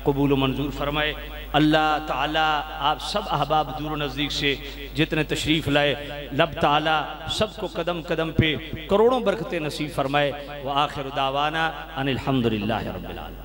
قبول و منظور فرمائے۔ اللہ تعالیٰ آپ سب احباب دور و نزدیک سے جتنے تشریف لائے، رب تعالیٰ سب کو قدم قدم پہ کروڑوں برکتیں نصیب فرمائے۔ وآخر دعوانا ان الحمدللہ رب العالمین۔